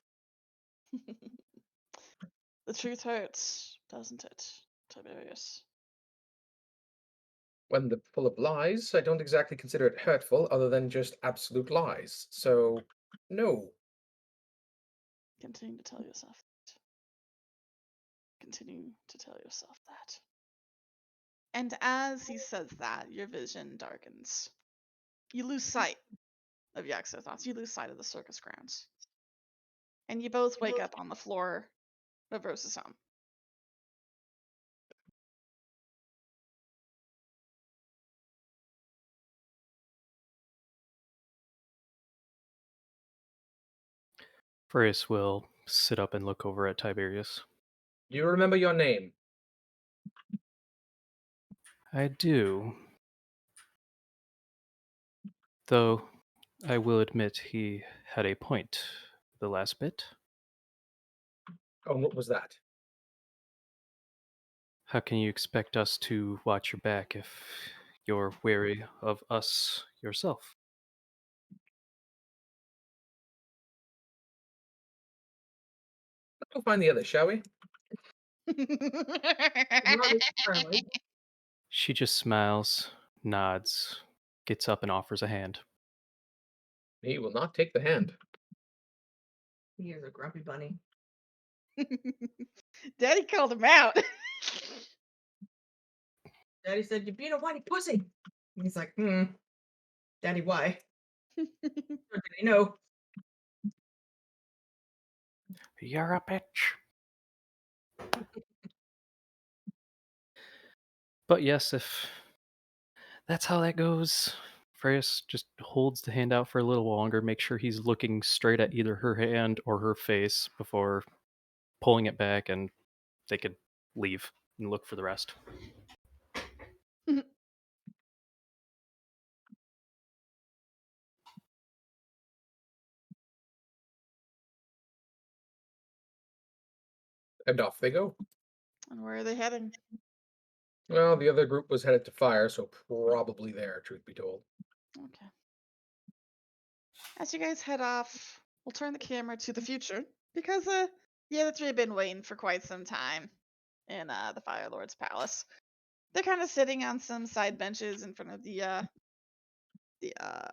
The truth hurts, doesn't it, Tiberius? When they're full of lies, I don't exactly consider it hurtful, other than just absolute lies. So, no. Continue to tell yourself that. Continue to tell yourself that. And as he says that, your vision darkens. You lose sight of Yaxothoth. You lose sight of the circus grounds. And you both wake up on the floor of Rose's home. Furious will sit up and look over at Tiberius. Do you remember your name? I do. Though, I will admit he had a point the last bit. Oh, what was that? How can you expect us to watch your back if you're wary of us yourself? Let's go find the others, shall we? Not entirely. She just smiles, nods, gets up and offers a hand. He will not take the hand. He is a grumpy bunny. Daddy called him out. Daddy said, "You're being a whiny pussy." And he's like, Daddy, why? Or did he know? You're a bitch. But yes, if that's how that goes, Freya just holds the hand out for a little longer, make sure he's looking straight at either her hand or her face before pulling it back, and they could leave and look for the rest. And off they go. And where are they heading? Well, the other group was headed to fire, so probably there, truth be told. Okay. As you guys head off, we'll turn the camera to the future because the other three have been waiting for quite some time in the Fire Lord's palace. They're kind of sitting on some side benches in front of the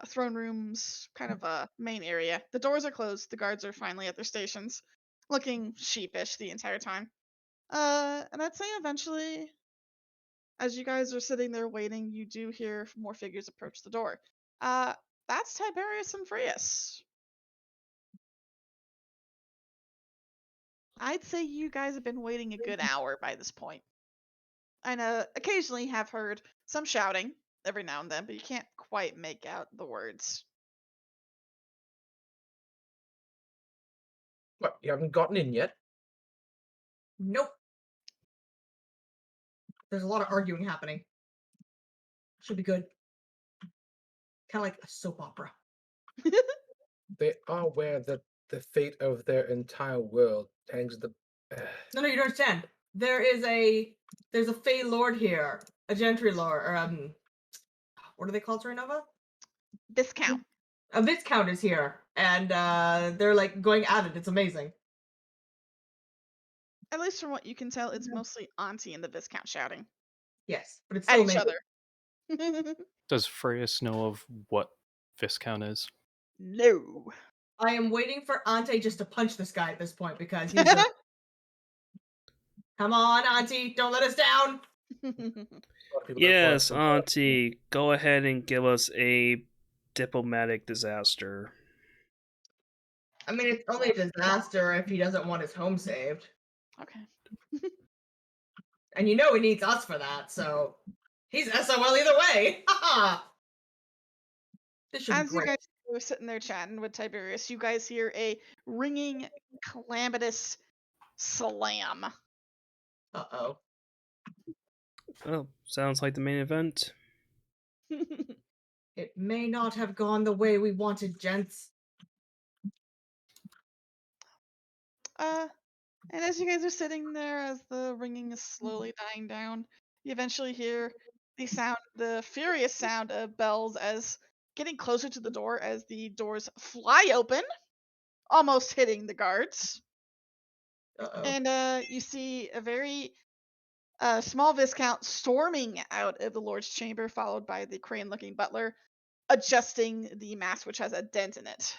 throne room's kind of main area. The doors are closed. The guards are finally at their stations, looking sheepish the entire time. And I'd say eventually, as you guys are sitting there waiting, you do hear more figures approach the door. That's Tiberius and Frias. I'd say you guys have been waiting a good hour by this point. And occasionally have heard some shouting every now and then, but you can't quite make out the words. What, you haven't gotten in yet? Nope. There's a lot of arguing happening. Should be good. Kind of like a soap opera. They are aware that the fate of their entire world hangs at the... No, you don't understand. There's a Fey Lord here, a Gentry Lord, or what are they called, Nova? Viscount. A Viscount is here, and they're like going at it. It's amazing. At least from what you can tell, it's mostly Auntie and the Viscount shouting Yes, but it's at still each amazing. other. Does Freya know of what Viscount is? No. I am waiting for Ante just to punch this guy at this point because he's just... Come on, Auntie, don't let us down. Yes, Auntie, go ahead and give us a diplomatic disaster. I mean, it's only a disaster if he doesn't want his home saved. Okay. And you know he needs us for that, so he's SOL either way. This should be As you great. guys were sitting there chatting with Tiberius, you guys hear a ringing, calamitous slam. Uh-oh. Oh, sounds like the main event. It may not have gone the way we wanted, gents. And as you guys are sitting there, as the ringing is slowly dying down, you eventually hear the furious sound of bells as getting closer to the door as the doors fly open, almost hitting the guards. Uh-oh. And you see a very small Viscount storming out of the Lord's chamber, followed by the crane-looking butler, adjusting the mask, which has a dent in it.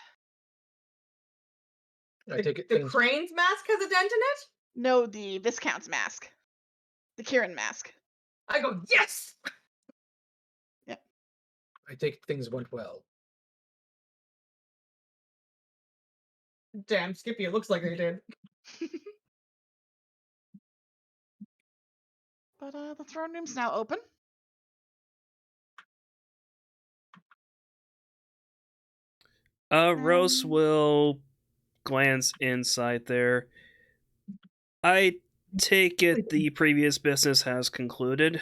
I take it The things... crane's mask has a dent in it? No, the Viscount's mask. The Kieran mask. I go, yes! I take it things went well. Damn, Skippy, it looks like they did. But the throne room's now open. Rose will glance inside there. I take it the previous business has concluded.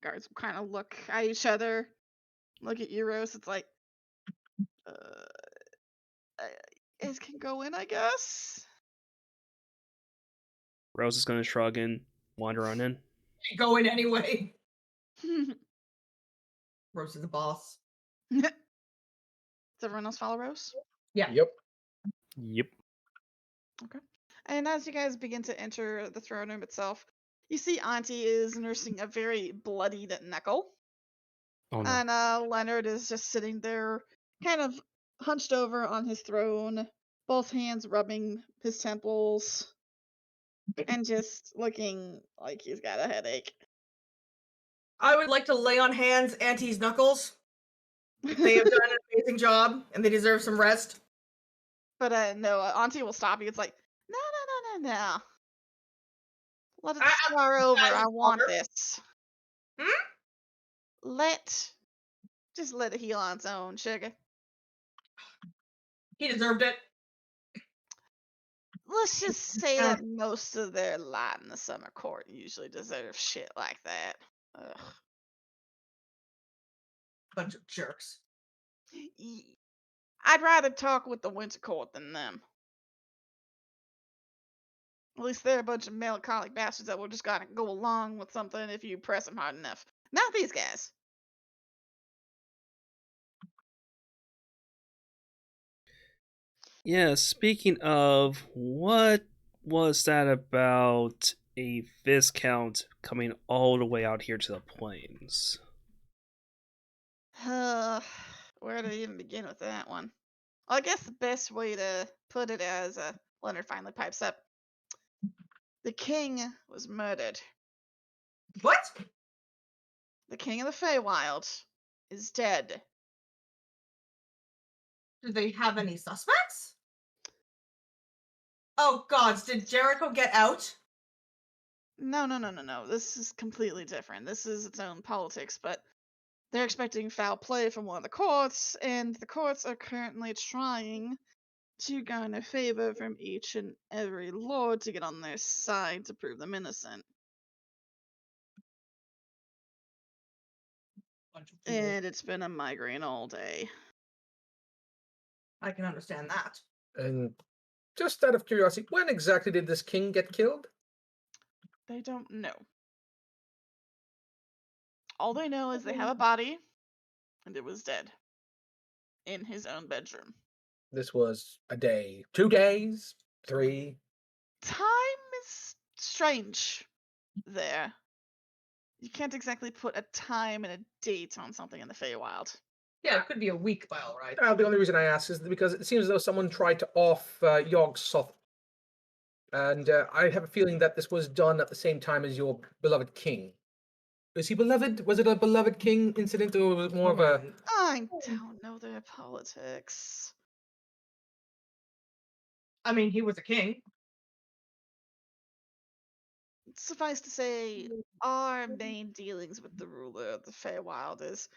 Guards kind of look at each other, look at Euros. It's like, guys can go in, I guess. Rose is going to shrug and wander on in. Go in anyway. Rose is the boss. Does everyone else follow Rose? Yeah. Yep. Yep. And as you guys begin to enter the throne room itself, you see Auntie is nursing a very bloodied knuckle. Oh no. And Leonard is just sitting there, kind of hunched over on his throne, both hands rubbing his temples, and just looking like he's got a headache. I would like to lay on hands Auntie's knuckles. They have done an amazing job, and they deserve some rest. But no, Auntie will stop you. It's like, no. Let it scar over. I want this. Just let it heal on its own, sugar. He deserved it. Let's just say that most of their lot in the summer court usually deserve shit like that. Ugh. Bunch of jerks. I'd rather talk with the winter court than them. At least they're a bunch of melancholic bastards that will just gotta go along with something if you press them hard enough. Not these guys. Yeah, speaking of, what was that about a Viscount coming all the way out here to the plains? Where to even begin with that one? Well, I guess the best way to put it as Leonard finally pipes up. The king was murdered. What? The king of the Feywild is dead. Do they have any suspects? Oh gods, did Jericho get out? No. This is completely different. This is its own politics, but they're expecting foul play from one of the courts, and the courts are currently trying to garner favor from each and every lord to get on their side to prove them innocent. Bunch of fools. And it's been a migraine all day. I can understand that. And just out of curiosity, when exactly did this king get killed? They don't know. All they know is they have a body, and it was dead. In his own bedroom. This was a day, 2 days, 3. Time is strange there. You can't exactly put a time and a date on something in the Feywild. Yeah, it could be a week by all right. The only reason I ask is because it seems as though someone tried to off Yogg-Sothoth. And I have a feeling that this was done at the same time as your beloved king. Was he beloved? Was it a beloved king incident, or was it more of a... I don't know their politics. I mean, he was a king. Suffice to say, our main dealings with the ruler of the Feywild is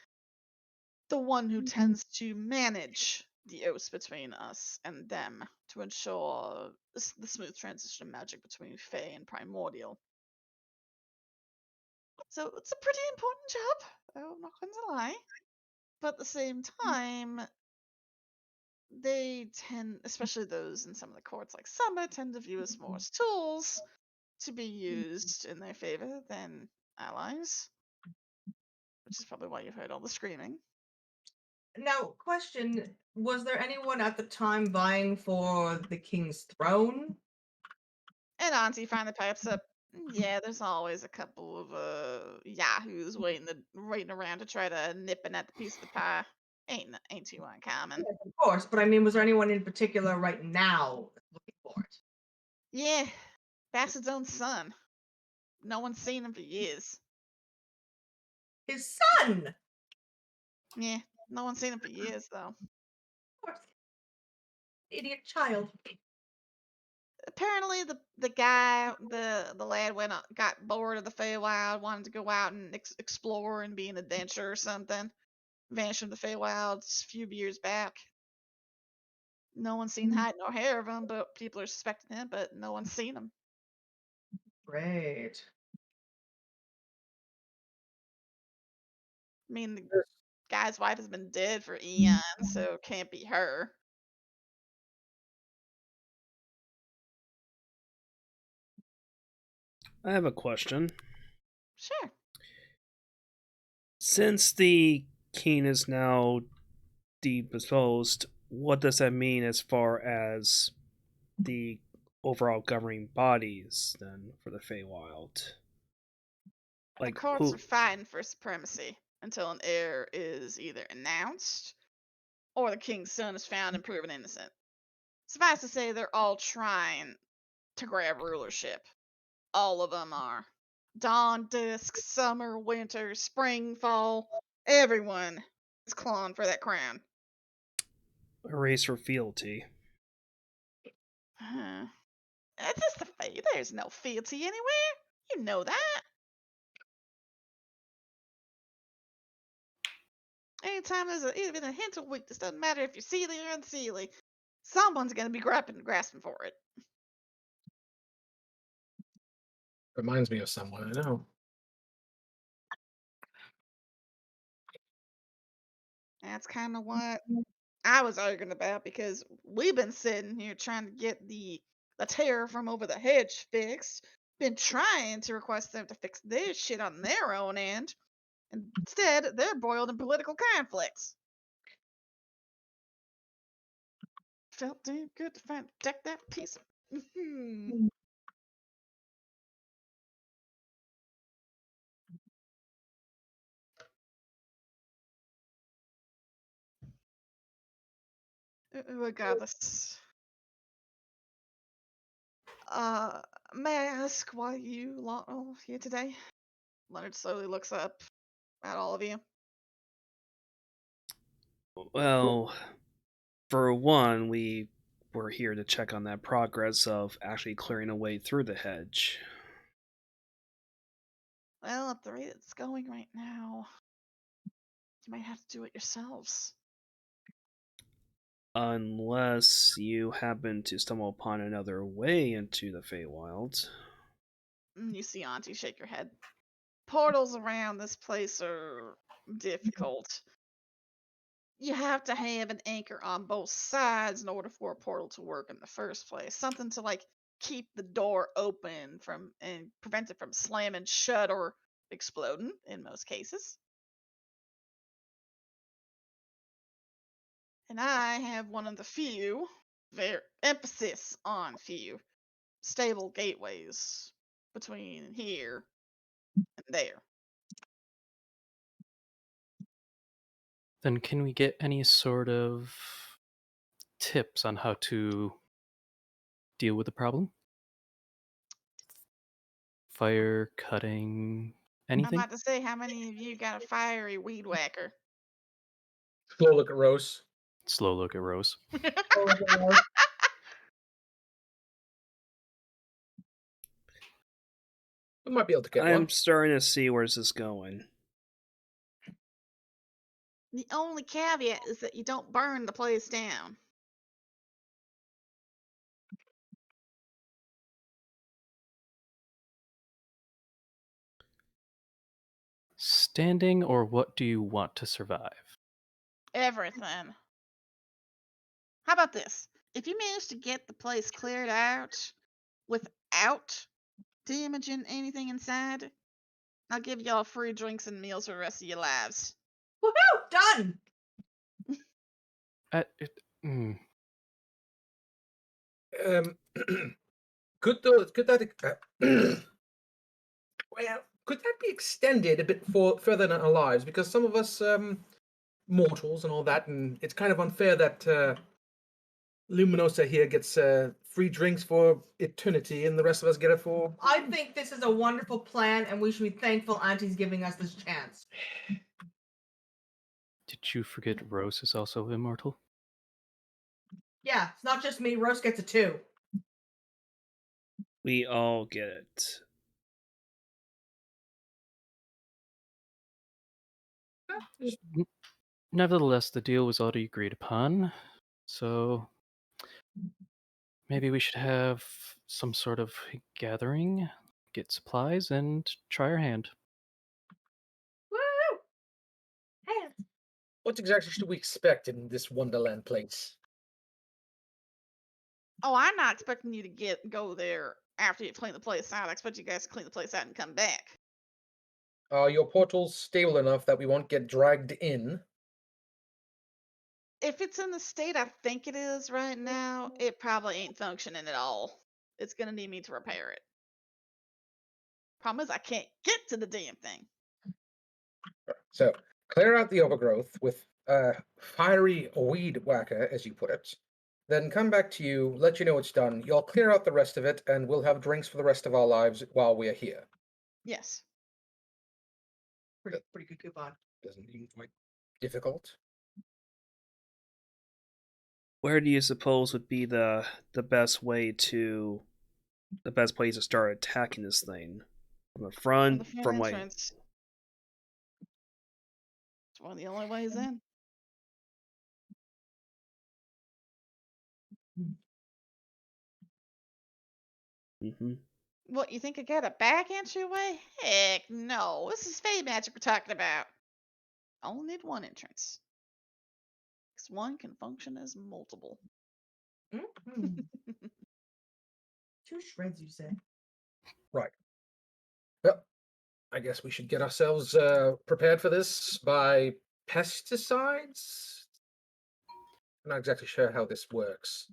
the one who tends to manage the oaths between us and them to ensure the smooth transition of magic between Fey and Primordial. So it's a pretty important job, I'm not going to lie. But at the same time, they tend, especially those in some of the courts like Summer, tend to view us more as tools to be used in their favor than allies. Which is probably why you've heard all the screaming. Now, question, was there anyone at the time vying for the king's throne? And Auntie finally pipes up, yeah, there's always a couple of yahoos waiting around to try to nip in at the piece of the pie. Ain't too uncommon. Yes, of course, but I mean, was there anyone in particular right now looking for it? Yeah, Bassett's own son. No one's seen him for years. His son! Yeah, no one's seen him for years, though. Of course. Idiot child. Apparently, the guy, the lad got bored of the Feywild, wanted to go out and explore and be an adventurer or something. Vanished from the Feywild a few years back. No one's seen hide nor hair of him, but people are suspecting him, but no one's seen him. Great. mean, the guy's wife has been dead for eons, so it can't be her. I have a question. Sure. Since the king is now deposed, what does that mean as far as the overall governing bodies then for the Feywild? The Like courts who? are fighting for supremacy until an heir is either announced or the king's son is found and proven innocent. Suffice to say, they're all trying to grab rulership. All of them are. Dawn, dusk, summer, winter, spring, fall. Everyone is clawing for that crown. Erase for fealty. Huh. That's just the Fae. There's no fealty anywhere. You know that. Anytime there's even a hint of weakness, doesn't matter if you're Seelie or unseelie, someone's going to be grasping for it. Reminds me of someone I know. That's kind of what I was arguing about, because we've been sitting here trying to get the terror from over the hedge fixed. Been trying to request them to fix their shit on their own end. Instead, they're boiled in political conflicts. Felt damn good to find protect that piece. Regardless. May I ask why you lot are here today? Leonard slowly looks up at all of you. Well, for one, we were here to check on that progress of actually clearing a way through the hedge. Well, at the rate it's going right now, you might have to do it yourselves. Unless you happen to stumble upon another way into the Feywild. You see Auntie shake her head. Portals around this place are difficult. You have to have an anchor on both sides in order for a portal to work in the first place. Something to like keep the door open from and prevent it from slamming shut or exploding in most cases. And I have one of the few, very emphasis on few, stable gateways between here and there. Then can we get any sort of tips on how to deal with the problem? Fire, cutting, I'm anything? about to say, how many of you got a fiery weed whacker? Slow look at Rose. Slow look at Rose. We might be able to get I'm one. starting to see where this is going. The only caveat is that you don't burn the place down. Standing, or what do you want to survive? Everything. How about this? If you manage to get the place cleared out without damaging anything inside, I'll give y'all free drinks and meals for the rest of your lives. Woohoo! Done! Mm, Could that well, could that be extended a bit further in our lives? Because some of us mortals and all that, and it's kind of unfair that Luminosa here gets free drinks for eternity, and the rest of us get it for. I think this is a wonderful plan, and we should be thankful Auntie's giving us this chance. did you forget Rose is also immortal? Yeah, it's not just me. Rose gets a 2. We all get it. Nevertheless, the deal was already agreed upon, so maybe we should have some sort of gathering, get supplies, and try our hand. Woo! What exactly should we expect in this Wonderland place? Oh, I'm not expecting you to go there after you clean the place out. I expect you guys to clean the place out and come back. Are your portals stable enough that we won't get dragged in? If it's in the state I think it is right now, it probably ain't functioning at all. It's gonna need me to repair it. Problem is, I can't get to the damn thing. So, clear out the overgrowth with a fiery weed whacker, as you put it. Then come back to you, let you know it's done. You'll clear out the rest of it, and we'll have drinks for the rest of our lives while we're here. Yes. Pretty good coupon. Doesn't seem quite difficult. Where do you suppose would be the best place to start attacking this thing? From the From front, the front from like entrance. It's one of the only ways in. hmm What, you think I got a back entryway? Heck no. This is fey magic we're talking about. Only need one entrance. Because one can function as multiple. Mhm. Two shreds, you say? Right. Well, I guess we should get ourselves prepared for this by pesticides? I'm not exactly sure how this works.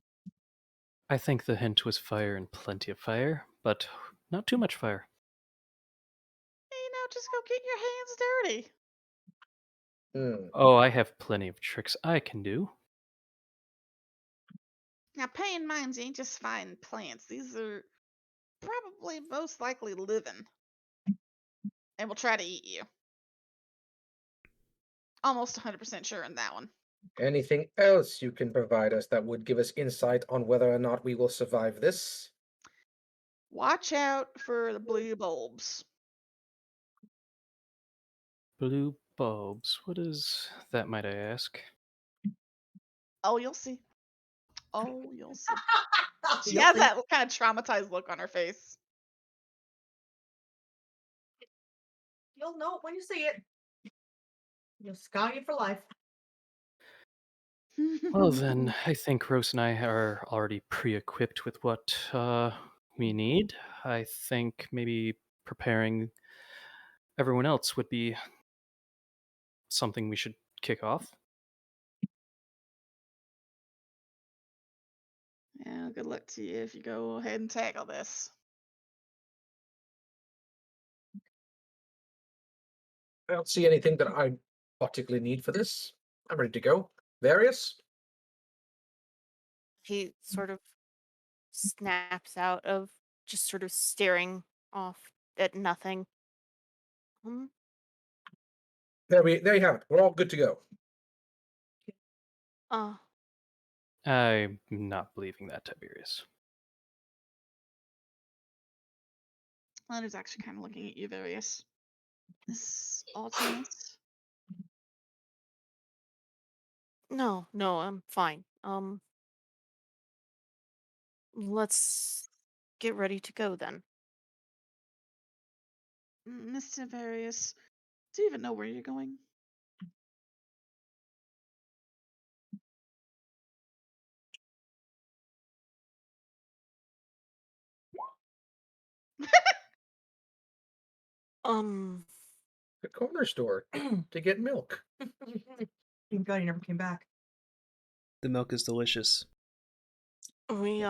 I think the hint was fire and plenty of fire, but not too much fire. Hey, now just go get your hands dirty. Hmm. Oh, I have plenty of tricks I can do. Now, paying minds ain't just fine plants. These are probably most likely living. And will try to eat you. Almost 100% sure on that one. Anything else you can provide us that would give us insight on whether or not we will survive this? Watch out for the blue bulbs. Blue bulbs. What is that, might I ask? Oh, you'll see. Oh, you'll see. She You'll has see. that kind of traumatized look on her face. You'll know it when you see it. You'll scar you for life. Well, then, I think Rose and I are already pre-equipped with what we need. I think maybe preparing everyone else would be something we should kick off. Yeah, good luck to you if you go ahead and tackle this. I don't see anything that I particularly need for this. I'm ready to go. Various? He sort of snaps out of just sort of staring off at nothing. Hmm? There you have it. We're all good to go. Uh, I'm not believing that, Tiberius. Leonard's actually kind of looking at you, Various. This Ultimus. no, I'm fine. Let's get ready to go then. Mr. Various, do you even know where you're going? Um, The corner store to get milk. Thank God he never came back. the milk is delicious. we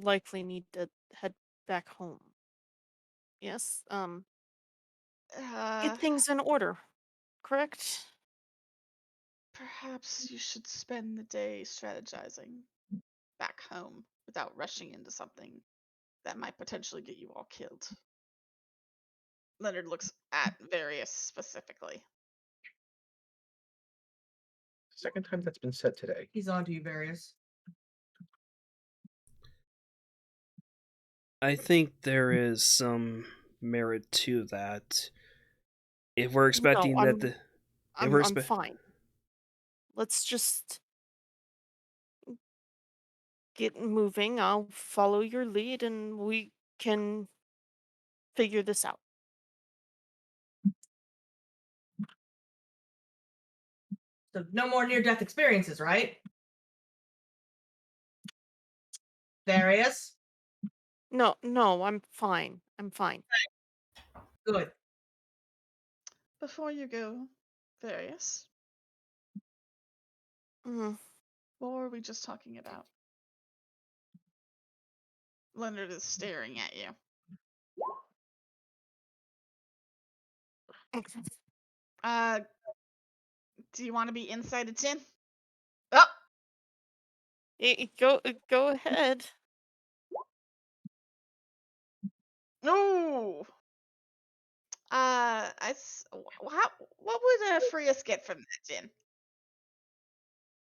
likely need to head back home. Yes. Get things in order. Correct? Perhaps you should spend the day strategizing back home without rushing into something that might potentially get you all killed. Leonard looks at Various specifically. Second time that's been said today. He's on to you, Various. I think there is some merit to that. If we're expecting No, that the if I'm we're I'm expe- fine. Let's just get moving. I'll follow your lead and we can figure this out. So no more near-death experiences, right? Various. No, I'm fine. I'm fine. Good. Before you go, Various, Mm. what were we just talking about? Leonard is staring at you. Uh, do you want to be inside a tin? Oh, Go ahead. no. What would Frias get from that tin?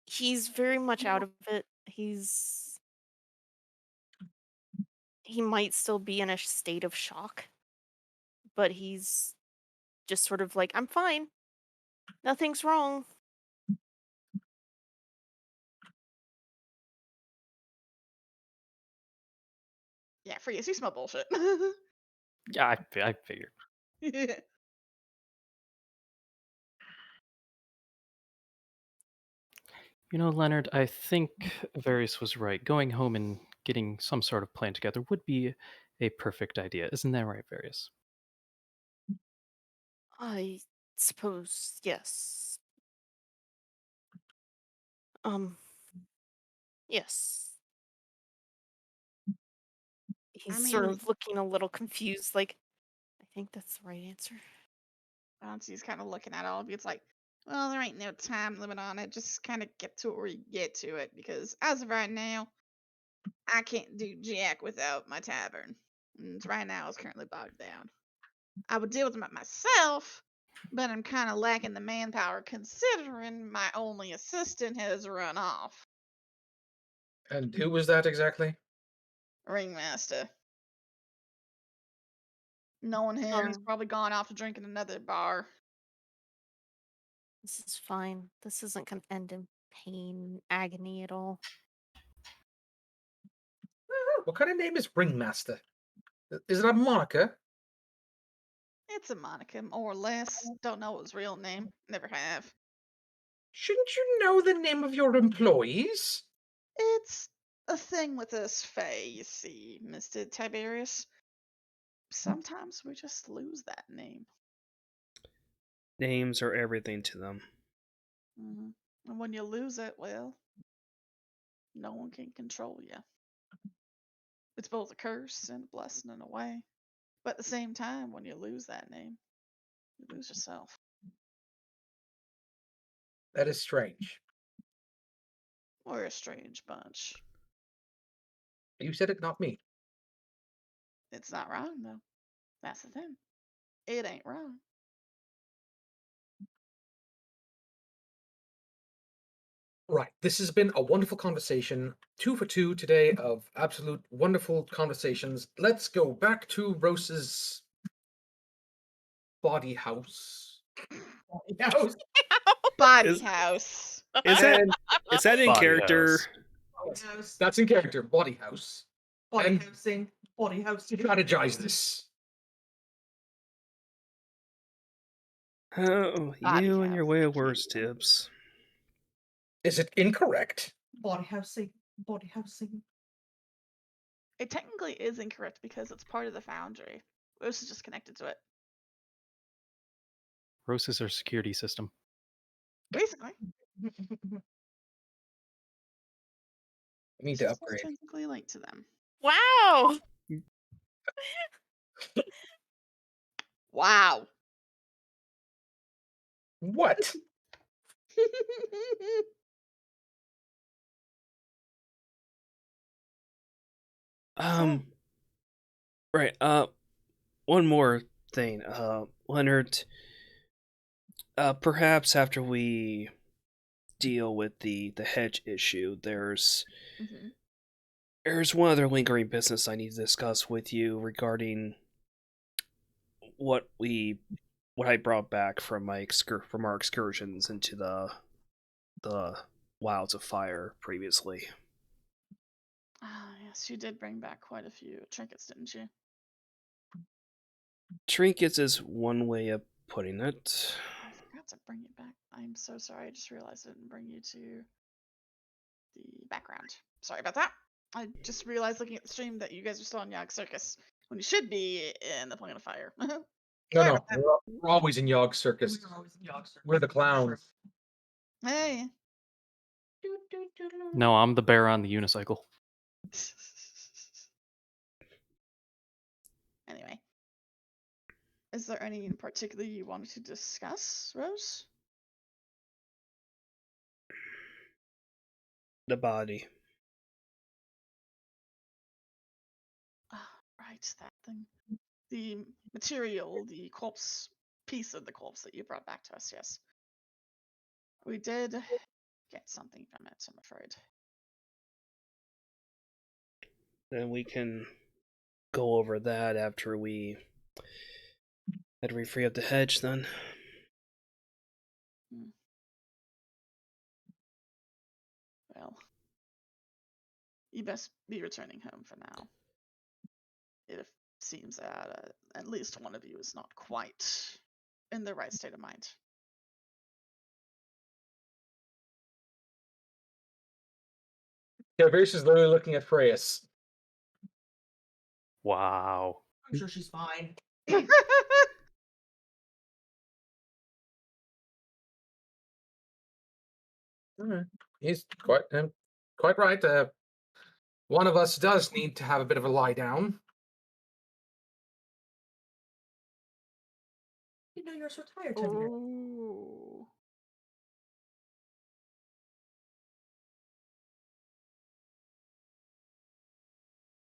He's very much out of it. He might still be in a state of shock, but he's just sort of like, I'm fine. Nothing's wrong. Yeah, Frias, you smell bullshit. Yeah, I figured. You know, Leonard, I think Varys was right. Going home and getting some sort of plan together would be a perfect idea. Isn't that right, Varys? I suppose, yes. Yes. He's I sort mean, of looking a little confused, like, I think that's the right answer. He's kind of looking at all of you. It's like, well, there ain't no time limit on it. Just kind of get to it where you get to it. Because as of right now, I can't do jack without my tavern. And right now, it's currently bogged down. I would deal with them myself, but I'm kind of lacking the manpower considering my only assistant has run off. And who was that exactly? Ringmaster. No one here. He's Um, probably gone off to drink in another bar. This is fine. This isn't gonna end in pain, agony at all. What kind of name is Ringmaster? Is it a moniker? It's a moniker, more or less. Don't know his real name. Never have. Shouldn't you know the name of your employees? It's a thing with us Fae, you see, Mr. Tiberius. Sometimes we just lose that name. Names are everything to them. Hmm. And when you lose it, well, no one can control you. It's both a curse and a blessing in a way. But at the same time, when you lose that name, you lose yourself. That is strange. We're a strange bunch. You said it, not me. It's not wrong, though. That's the thing. It ain't wrong. Right. This has been a wonderful conversation. 2 for 2 today of absolute wonderful conversations. Let's go back to Rose's body house. House. Body Is- house. Is that And is that in Body character? house. House. that's in character. Body house. Body and- housing. Body housing. Strategize this. Oh, Body you and your house. way of words, Tibbs. Is it incorrect? Body housing. Body housing. It technically is incorrect because it's part of the Foundry. Rose is just connected to it. Rose is our security system. Basically. I need It's to just upgrade. intrinsically linked to them. Wow! Wow. What? Right. One more thing. Leonard. Perhaps after we deal with the hedge issue, there's Mhm. one other lingering business I need to discuss with you regarding what I brought back from from our excursions into the wilds of fire previously. Ah, yes, you did bring back quite a few trinkets, didn't you? Trinkets is one way of putting it. I forgot to bring it back. I'm so sorry. I just realized I didn't bring you to the background. Sorry about that. I just realized looking at the stream that you guys are still on Yog Circus when you should be in the Plane of Fire. No, Sorry no, about that. we're always in Yog Circus. We're always in Yog Circus. We're the clowns. Hey. No, I'm the bear on the unicycle. Anyway, is there any in particular you wanted to discuss, Rose? The body. Right, that thing. The material, the corpse, piece of the corpse that you brought back to us, yes. We did get something from it, I'm afraid. Then we can go over that after we free up the hedge then. Well, you best be returning home for now. It seems that at least one of you is not quite in the right state of mind. Tiberius is literally looking at Freyas. Wow. I'm sure she's fine. He's quite right. One of us does need to have a bit of a lie down. You know you're so tired, Tiberius. Oh.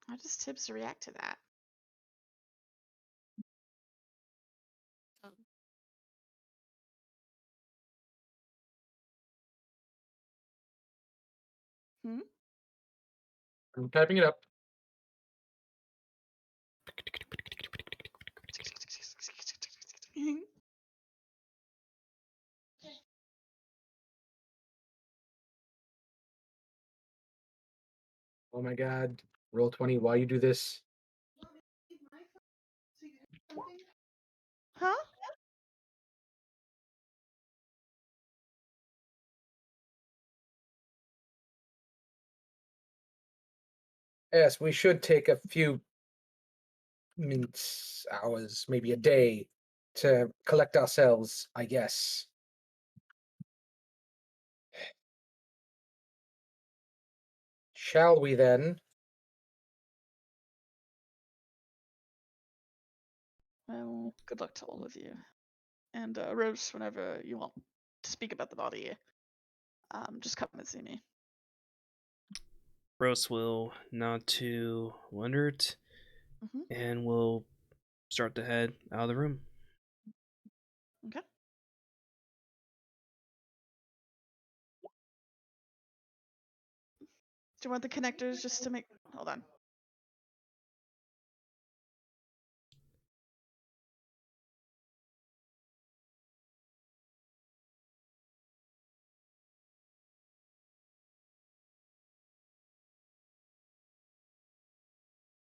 How does Tibbs react to that? Hmm? I'm typing it up. Oh my god. Roll 20, why you do this? Huh? Yes, we should take a few minutes, hours, maybe a day to collect ourselves, I guess. Shall we then? Well, good luck to all of you. And Rose, whenever you want to speak about the body, just come and see me. Rose will nod to Wondert, and we'll start to head out of the room. Okay. Do you want the connectors just to make... Hold on.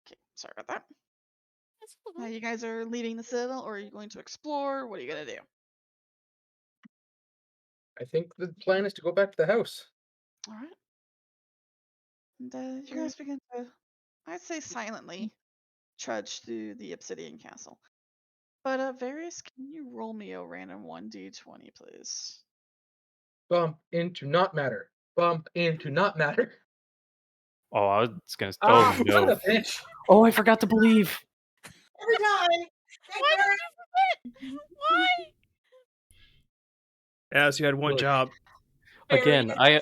Okay, sorry about that. Now you guys are leaving the citadel, or are you going to explore? What are you going to do? I think the plan is to go back to the house. All right. And you guys begin to, I'd say silently, trudge through the Obsidian Castle. But Various, can you roll me a random 1d20, please? Bump into not matter. Bump into not matter. Oh, I was gonna. Ah, Oh son no. of a bitch. Oh, I forgot to believe. Every time. Why did you forget? Why? As you had one Look, job. Again, I'm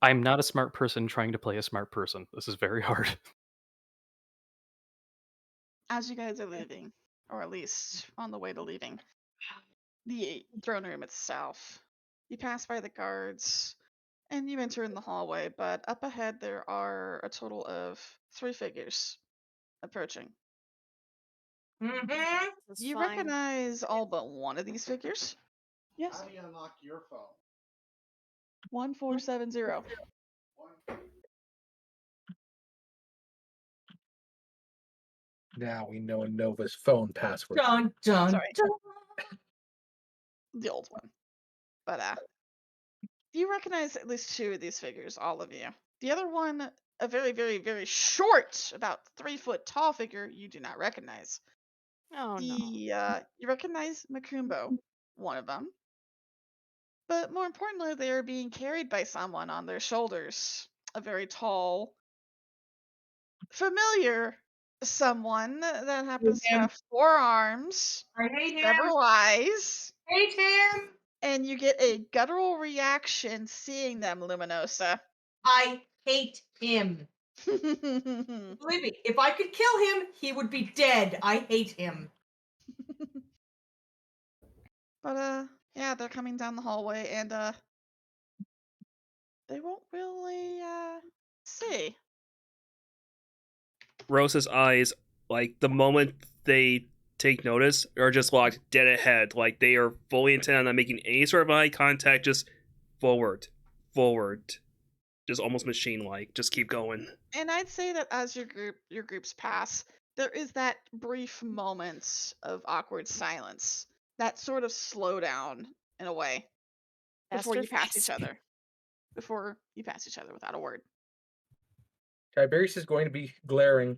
I'm not a smart person trying to play a smart person. This is very hard. As you guys are leaving, or at least on the way to leaving, the throne room itself, you pass by the guards, and you enter in the hallway, but up ahead there are a total of 3 figures approaching. You recognize all but one of these figures? Yes. How do you unlock your phone? 1470. Now we know Nova's phone password. Dun, dun, Sorry. dun. the old one. But you recognize at least two of these figures, all of you. The other one, a very, very, very short, about 3 foot tall figure, you do not recognize. Oh no. You recognize Makumbo, one of them. But more importantly, they are being carried by someone on their shoulders. A very tall, familiar someone that happens to him. have 4 arms, I hate him. several eyes, Hate him. and you get a guttural reaction seeing them, Luminosa. I hate him. Believe me, if I could kill him, he would be dead. I hate him. But yeah, they're coming down the hallway, and they won't really see. Rosa's eyes, like the moment they take notice, are just locked dead ahead. Like they are fully intent on not making any sort of eye contact. Just forward, just almost machine-like. Just keep going. And I'd say that as your groups pass, there is that brief moment of awkward silence, that sort of slowdown in a way, before you pass each other. Before you pass each other without a word. Tiberius is going to be glaring.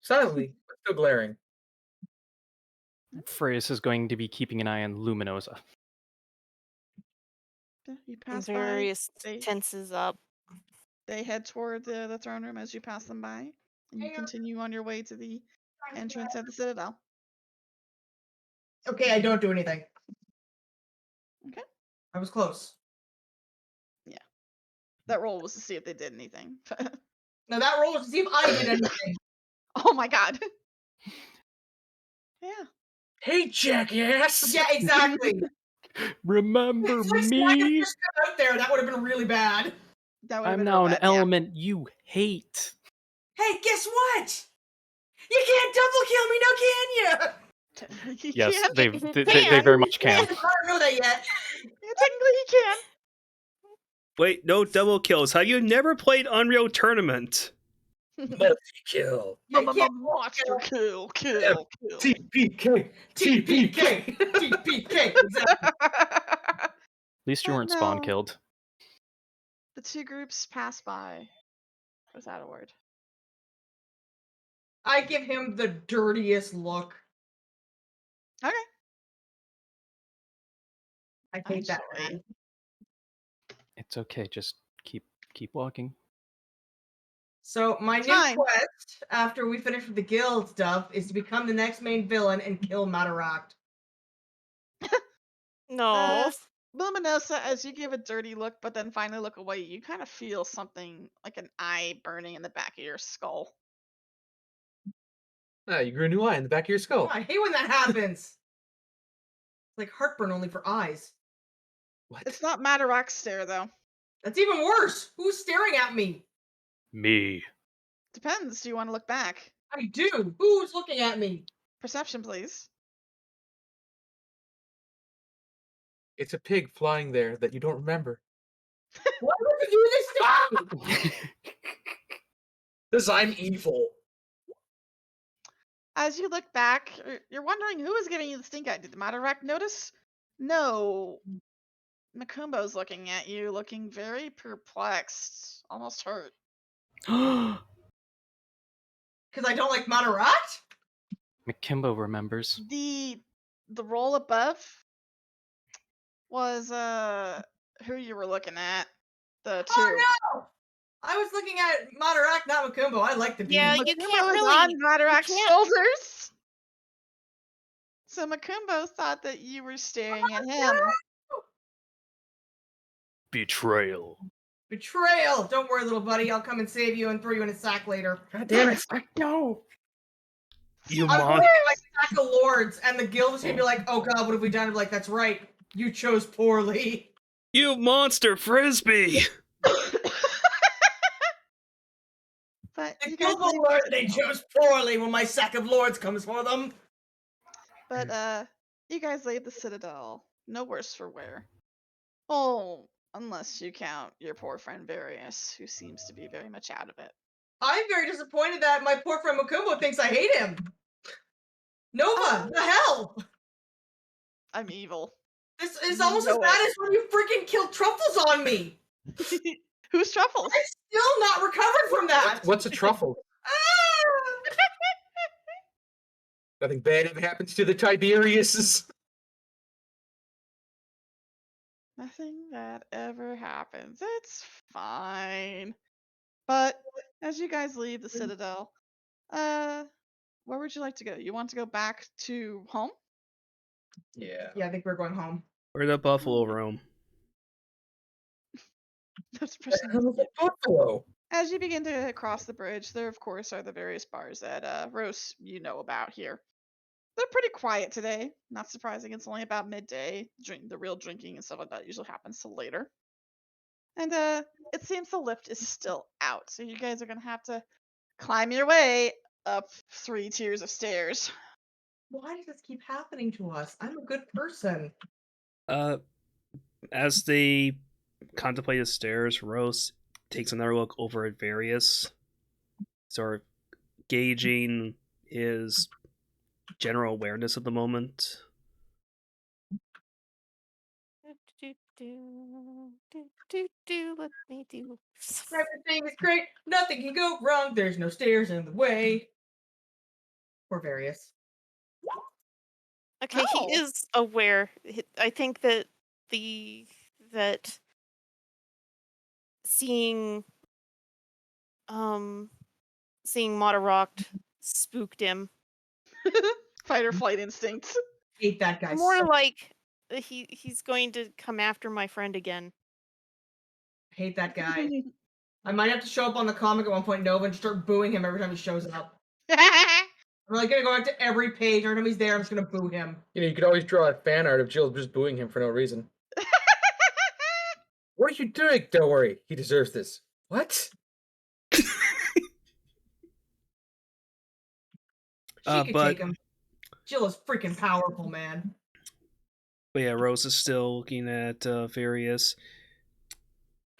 Silently, but still glaring. Freya's is going to be keeping an eye on Luminosa. You pass Various by. tenses up. They head toward the throne room as you pass them by, and you continue on your way to the entrance of the Citadel. Okay, I don't do anything. Okay. I was close. Yeah. That roll was to see if they did anything. Now that roll was to see if I did anything. Oh my god. Yeah. Hey, jackass! Yeah, exactly. Remember It's like me? just got out there. That would have been really bad. That would have I'm been now real an bad, yeah. element you hate. Hey, guess what? You can't double kill me, now can you? You Yes, can. they very much can. I don't know that yet. Yeah, technically you can. Wait, no double kills. Have you never played Unreal Tournament? Multi-kill. Monster kill. TPK. TPK. TPK. Exactly. At least you weren't spawn No. killed. The two groups pass by without a word. I give him the dirtiest look. Okay. I hate that Actually. man. It's okay, just keep walking. So my new Fine. quest, after we finish with the guild stuff, is to become the next main villain and kill Mataract. No. Luminosa, as you give a dirty look, but then finally look away, you kind of feel something like an eye burning in the back of your skull. Ah, you grew a new eye in the back of your skull. Oh, I hate when that happens. It's like heartburn only for eyes. What? It's not Matarac's stare, though. That's even worse. Who's staring at me? Me. Depends. Do you want to look back? I do. Who's looking at me? Perception, please. It's a pig flying there that you don't remember. Why would you do this to me? Because I'm evil. As you look back, you're wondering who is giving you the stink eye. Did the Matarac notice? No. Makumbo's looking at you, looking very perplexed, almost hurt. Because I don't like Mataract? McKimbo remembers. The roll above was who you were looking at. The two. Oh no! I was looking at Mataract, not Makumbo. I like the beat. Yeah, Makumbo you can't is really. on Matarac's can't- shoulders. So Makumbo thought that you were staring at him. Betrayal. Betrayal! Don't worry, little buddy. I'll come and save you and throw you in a sack later. God damn it. No. You I'm mon- going like sack of lords, and the guild is gonna be like, "Oh God, what have we done?" I'm like, "That's right. You chose poorly." You monster frisbee! But The you guys guild will learn they chose poorly when my sack of lords comes for them. you guys leave the Citadel. No worse for wear. Oh, unless you count your poor friend Varius, who seems to be very much out of it. I'm very disappointed that my poor friend Makumbo thinks I hate him. Nova, the hell! I'm evil. This is You almost as know bad it. as when you freaking killed Truffles on me. Who's Truffles? I'm still not recovered from that. What's a truffle? Ah! Nothing bad ever happens to the Tiberiuses. Nothing that ever happens. It's fine. But as you guys leave the Citadel, where would you like to go? You want to go back to home? Yeah. Yeah, I think we're going home. Where the buffalo roam? That's precisely How's it. a buffalo? As you begin to cross the bridge, there of course are the various bars that Rose you know about here. They're pretty quiet today. Not surprising. It's only about midday. The real drinking and stuff like that usually happens till later. And it seems the lift is still out, so you guys are gonna have to climb your way up 3 tiers of stairs. Why does this keep happening to us? I'm a good person. As they contemplate the stairs, Rose takes another look over at Various, sort of gauging his general awareness of the moment. Let me do. Everything is great. Nothing can go wrong. There's no stairs in the way. Or various. Okay, he Oh. is aware. I think that that seeing seeing Monteroct spooked him. Fight or flight instincts. Hate that guy. More so like he's going to come after my friend again. hate that guy. I might have to show up on the comic at one point, Nova, and just start booing him every time he shows up. I'm like gonna go out to every page. Every time he's there, I'm just gonna boo him. You know, you could always draw a fan art of Jill just booing him for no reason. What are you doing? Don't worry, he deserves this. What? She could But take him. Jill is freaking powerful, man. But yeah, Rose is still looking at Various.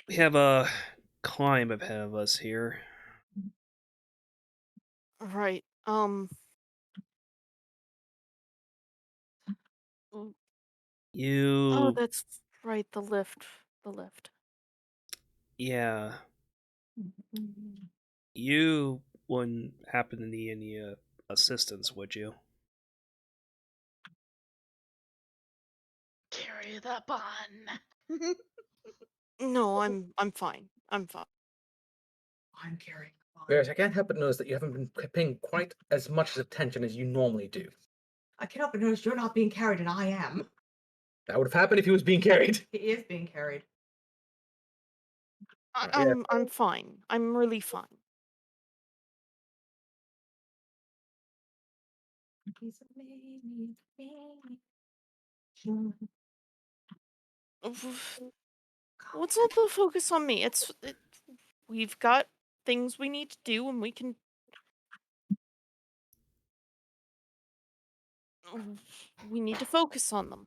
We have a climb ahead of us here. Right. You. Oh, that's right. The lift. The lift. Yeah. You wouldn't happen to need any assistance, would you? Carry the bun. No, I'm fine. I'm fine. I'm carrying the ball. Whereas I can't help but notice that you haven't been paying quite as much attention as you normally do. I can't help but notice you're not being carried, and I am. That would have happened if he was being carried. He is being carried. I'm fine. I'm really fine. He's What's all the focus on me? We've got things we need to do, and we can. We need to focus on them.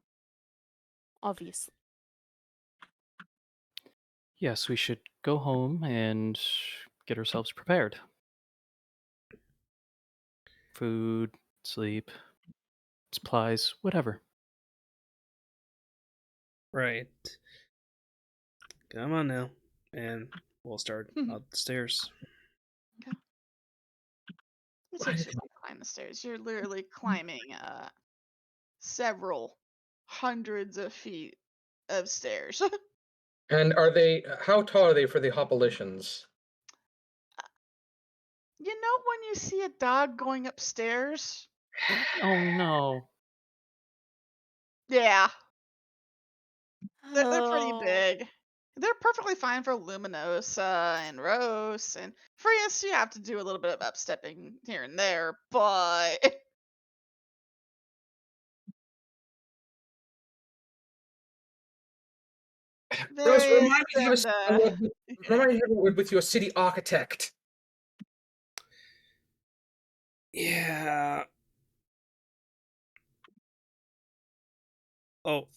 Obviously. Yes, we should go home and get ourselves prepared. Food, sleep, supplies, whatever. Right. Come on now. And we'll start up the stairs. It takes you to climb the stairs. You're literally climbing several hundreds of feet of stairs. And are they? How tall are they for the Hopolitions? You know when you see a dog going upstairs? Oh no. Yeah, they're pretty Oh. big. They're perfectly fine for Luminosa and Rose and Frias. You have to do a little bit of upstepping here and there, but Rose, Various remind me to and have a word with your city architect. Yeah. Oh.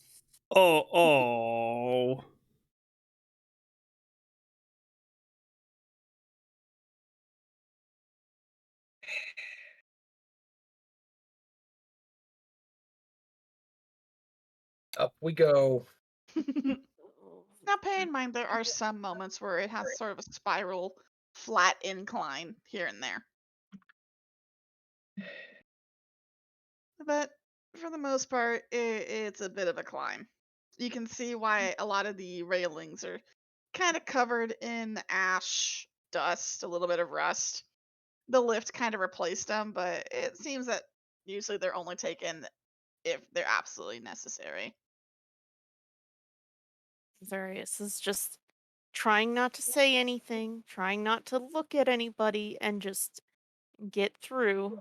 Oh. Up we go. Now, pay in mind there are some moments where it has sort of a spiral, flat incline here and there. But for the most part, it's a bit of a climb. You can see why a lot of the railings are kind of covered in ash, dust, a little bit of rust. The lift kind of replaced them, but it seems that usually they're only taken if they're absolutely necessary. Various is just trying not to say anything, trying not to look at anybody, and just get through.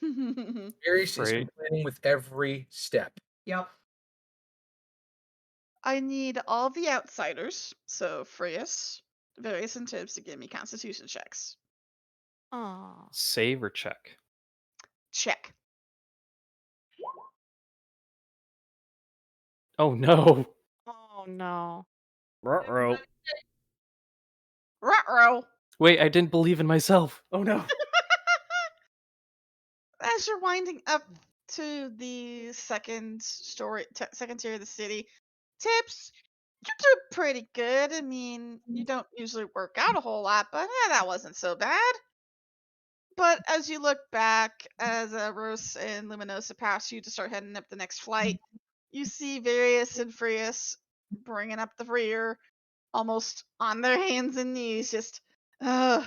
Furious is Right. complaining with every step. Yep. I need all the outsiders, so Frias, Various, and Tibbs to give me constitution checks. Aw. Save or check? Check. Oh no. Oh no. Ruh-roh. Ruh-roh! Wait, I didn't believe in myself. Oh no. As you're winding up to the second tier of the city, Tips, you do pretty good. I mean, you don't usually work out a whole lot, but that wasn't so bad. But as you look back, as Rose and Luminosa pass you to start heading up the next flight, you see Various and Frias bringing up the rear, almost on their hands and knees, just uh,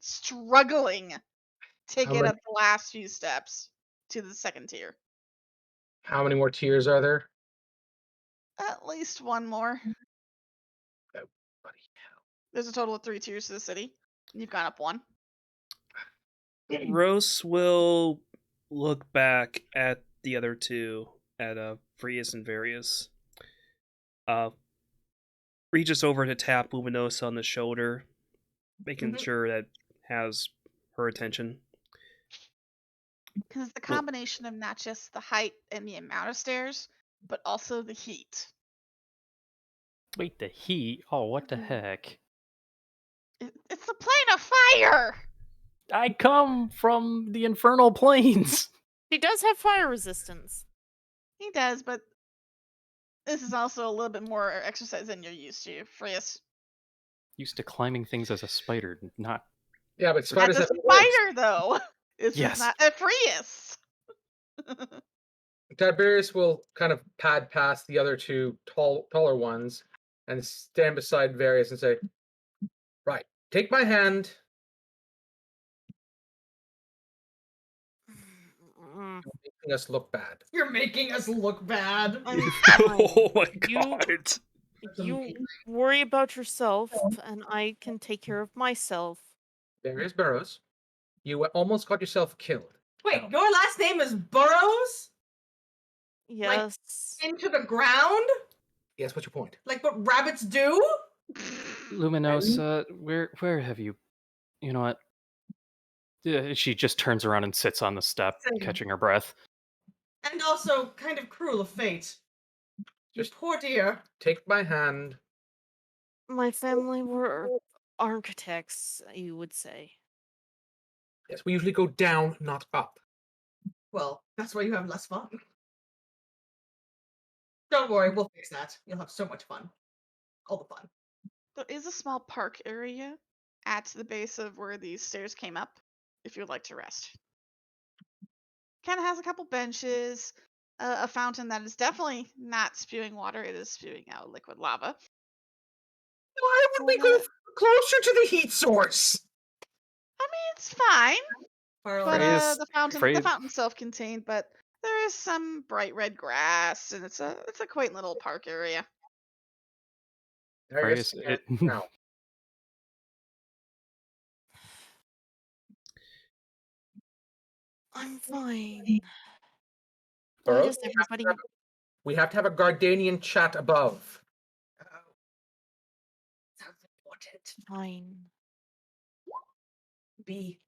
struggling to How get many, up the last few steps to the second tier. how many more tiers are there? At least one more. Oh, buddy. There's a total of 3 tiers to the city. You've gone up one. Rose will look back at the other two, at Frias and Various. Reaches over to tap Luminosa on the shoulder, making Mhm. sure that has her attention. Because the Well- combination of not just the height and the amount of stairs, but also the heat. Wait, the heat? Oh, what the heck? It's the plane of fire! I come from the infernal planes. He does have fire resistance. He does, but this is also a little bit more exercise than you're used to, Frias. Used to climbing things as a spider, not. Yeah, but As spiders a have legs. spider, though! This Yes. is not a Frias! Tiberius will kind of pad past the other two taller ones and stand beside Various and say, "Right, take my hand. Mm, You're making us look bad." You're making us look bad. I'm Oh my You- god. You worry about yourself, and I can take care of myself. Various Burrows, you almost got yourself killed. Wait, your last name is Burrows? Yes. Into the ground? Yes, what's your point? Like what rabbits do? Luminosa, where have you? You know what? She just turns around and sits on the step, Same. catching her breath. And also kind of cruel of fate. You Just poor dear. take my hand. My family were architects, you would say. Yes, we usually go down, not up. Well, that's why you have less fun. Don't worry, we'll fix that. You'll have so much fun. All the fun. There is a small park area at the base of where these stairs came up, if you would like to rest. Kind of has a couple benches, a fountain that is definitely not spewing water, it is spewing out liquid lava. Why would we go closer to the heat source? I mean, it's fine, Fire but Freya's- the fountain's Freya- self-contained, but there is some bright red grass, and it's a quaint little park area. Darius, Freya's- now. I'm fine. Why Burrows, does everybody... we have to have a Gardanian chat above. Sounds important. Fine. B.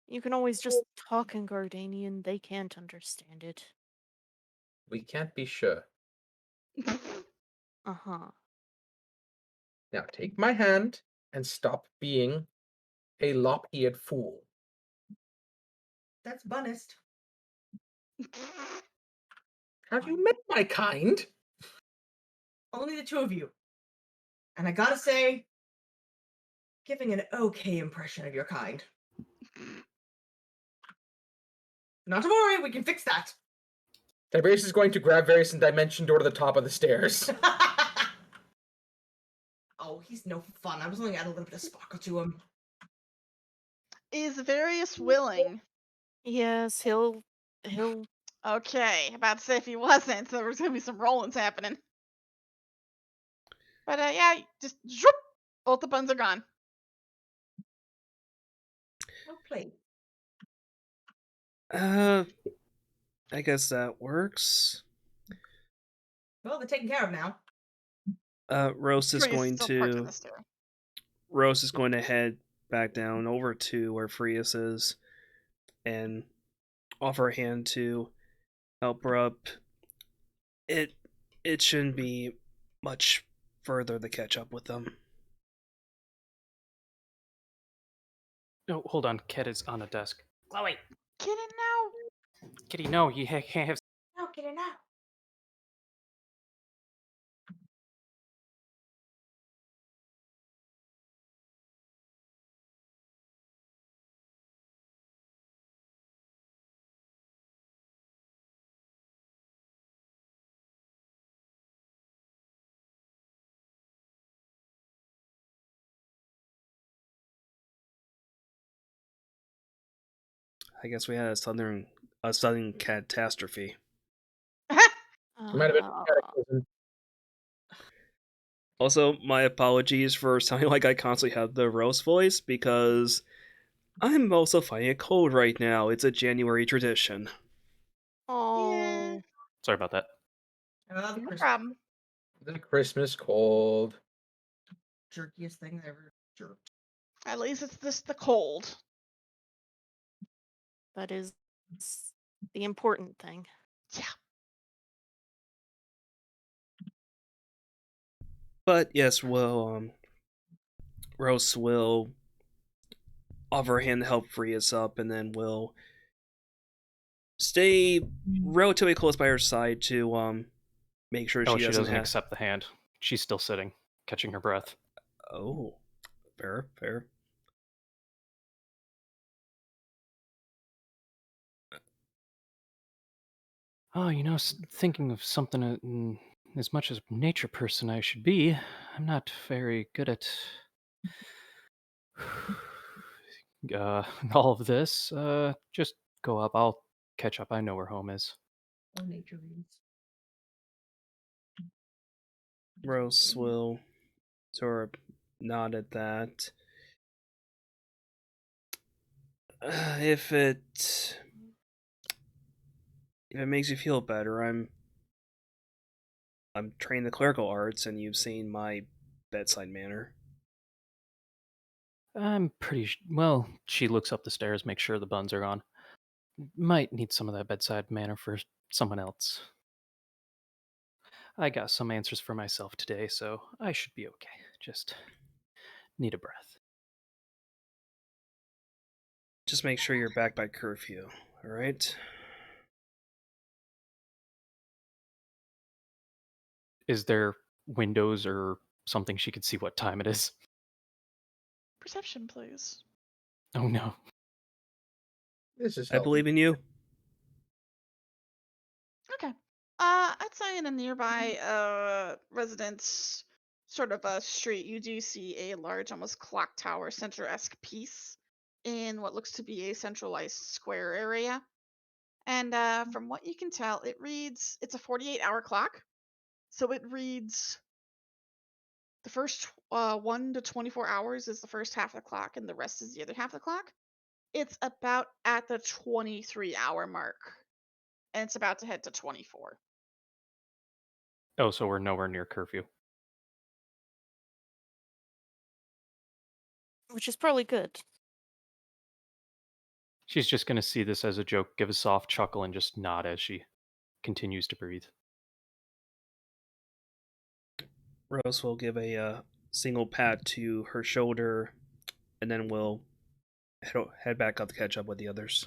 You can always just talk in Gardanian. They can't understand it. We can't be sure. Uh-huh. Now take my hand and stop being a lop-eared fool. That's bunnest. Have you met my kind? Only the two of you. And I gotta say, giving an okay impression of your kind. Not to worry, we can fix that. Tiberius is going to grab Various and dimension door to the top of the stairs. Oh, he's no fun. I was only adding a little bit of sparkle to him. Is Various willing? Yes, he'll. Okay, about to say if he wasn't, so there's gonna be some rollings happening. But yeah, just zoop, both the buns are gone. Well played. I guess that works. Well, they're taken care of now. Rose is Freya's going still parked on to the stair. Rose is going to head back down over to where Frias is and offer a hand to help her up. It shouldn't be much further to catch up with them. Oh, hold on. Cat is on the desk. Chloe. Get it now. Kitty, no, you can't have. No, get it now. I guess we had a sudden catastrophe. It might have been cataclysm. Also, my apologies for sounding like I constantly have the Rose voice, because I'm also fighting a cold right now. It's a January tradition. Oh. Sorry about that. No problem. The Christmas cold. Jerkiest thing I ever jerked. At least it's just the cold. That is the important thing. Yeah. But yes, Rose will offer a hand to help free us up, and then we'll stay relatively close by her side to make sure Oh, she she doesn't have... accept the hand. She's still sitting, catching her breath. Oh, fair. Oh, thinking of something as much as a nature person I should be, I'm not very good at all of this. Just go up. I'll catch up. I know where home is. Oh, nature reads. Rose will sort of nod at that. If it makes you feel better, I'm trained in the clerical arts, and you've seen my bedside manner. I'm pretty well. She looks up the stairs, makes sure the buns are gone. Might need some of that bedside manner for someone else. I got some answers for myself today, so I should be okay. Just need a breath. Just make sure you're back by curfew, alright? Is there windows or something she could see what time it is? Perception, please. Oh no. This is I believe in you. Okay. I'd say in a nearby residence sort of a street, you do see a large, almost clock tower center-esque piece in what looks to be a centralized square area. And from what you can tell, it's a 48-hour clock. So it reads the first 1 to 24 hours is the first half of the clock, and the rest is the other half of the clock. It's about at the 23-hour mark, and it's about to head to 24. Oh, so we're nowhere near curfew. Which is probably good. She's just going to see this as a joke, give a soft chuckle, and just nod as she continues to breathe. Rose will give a single pat to her shoulder, and then we'll head back up to catch up with the others.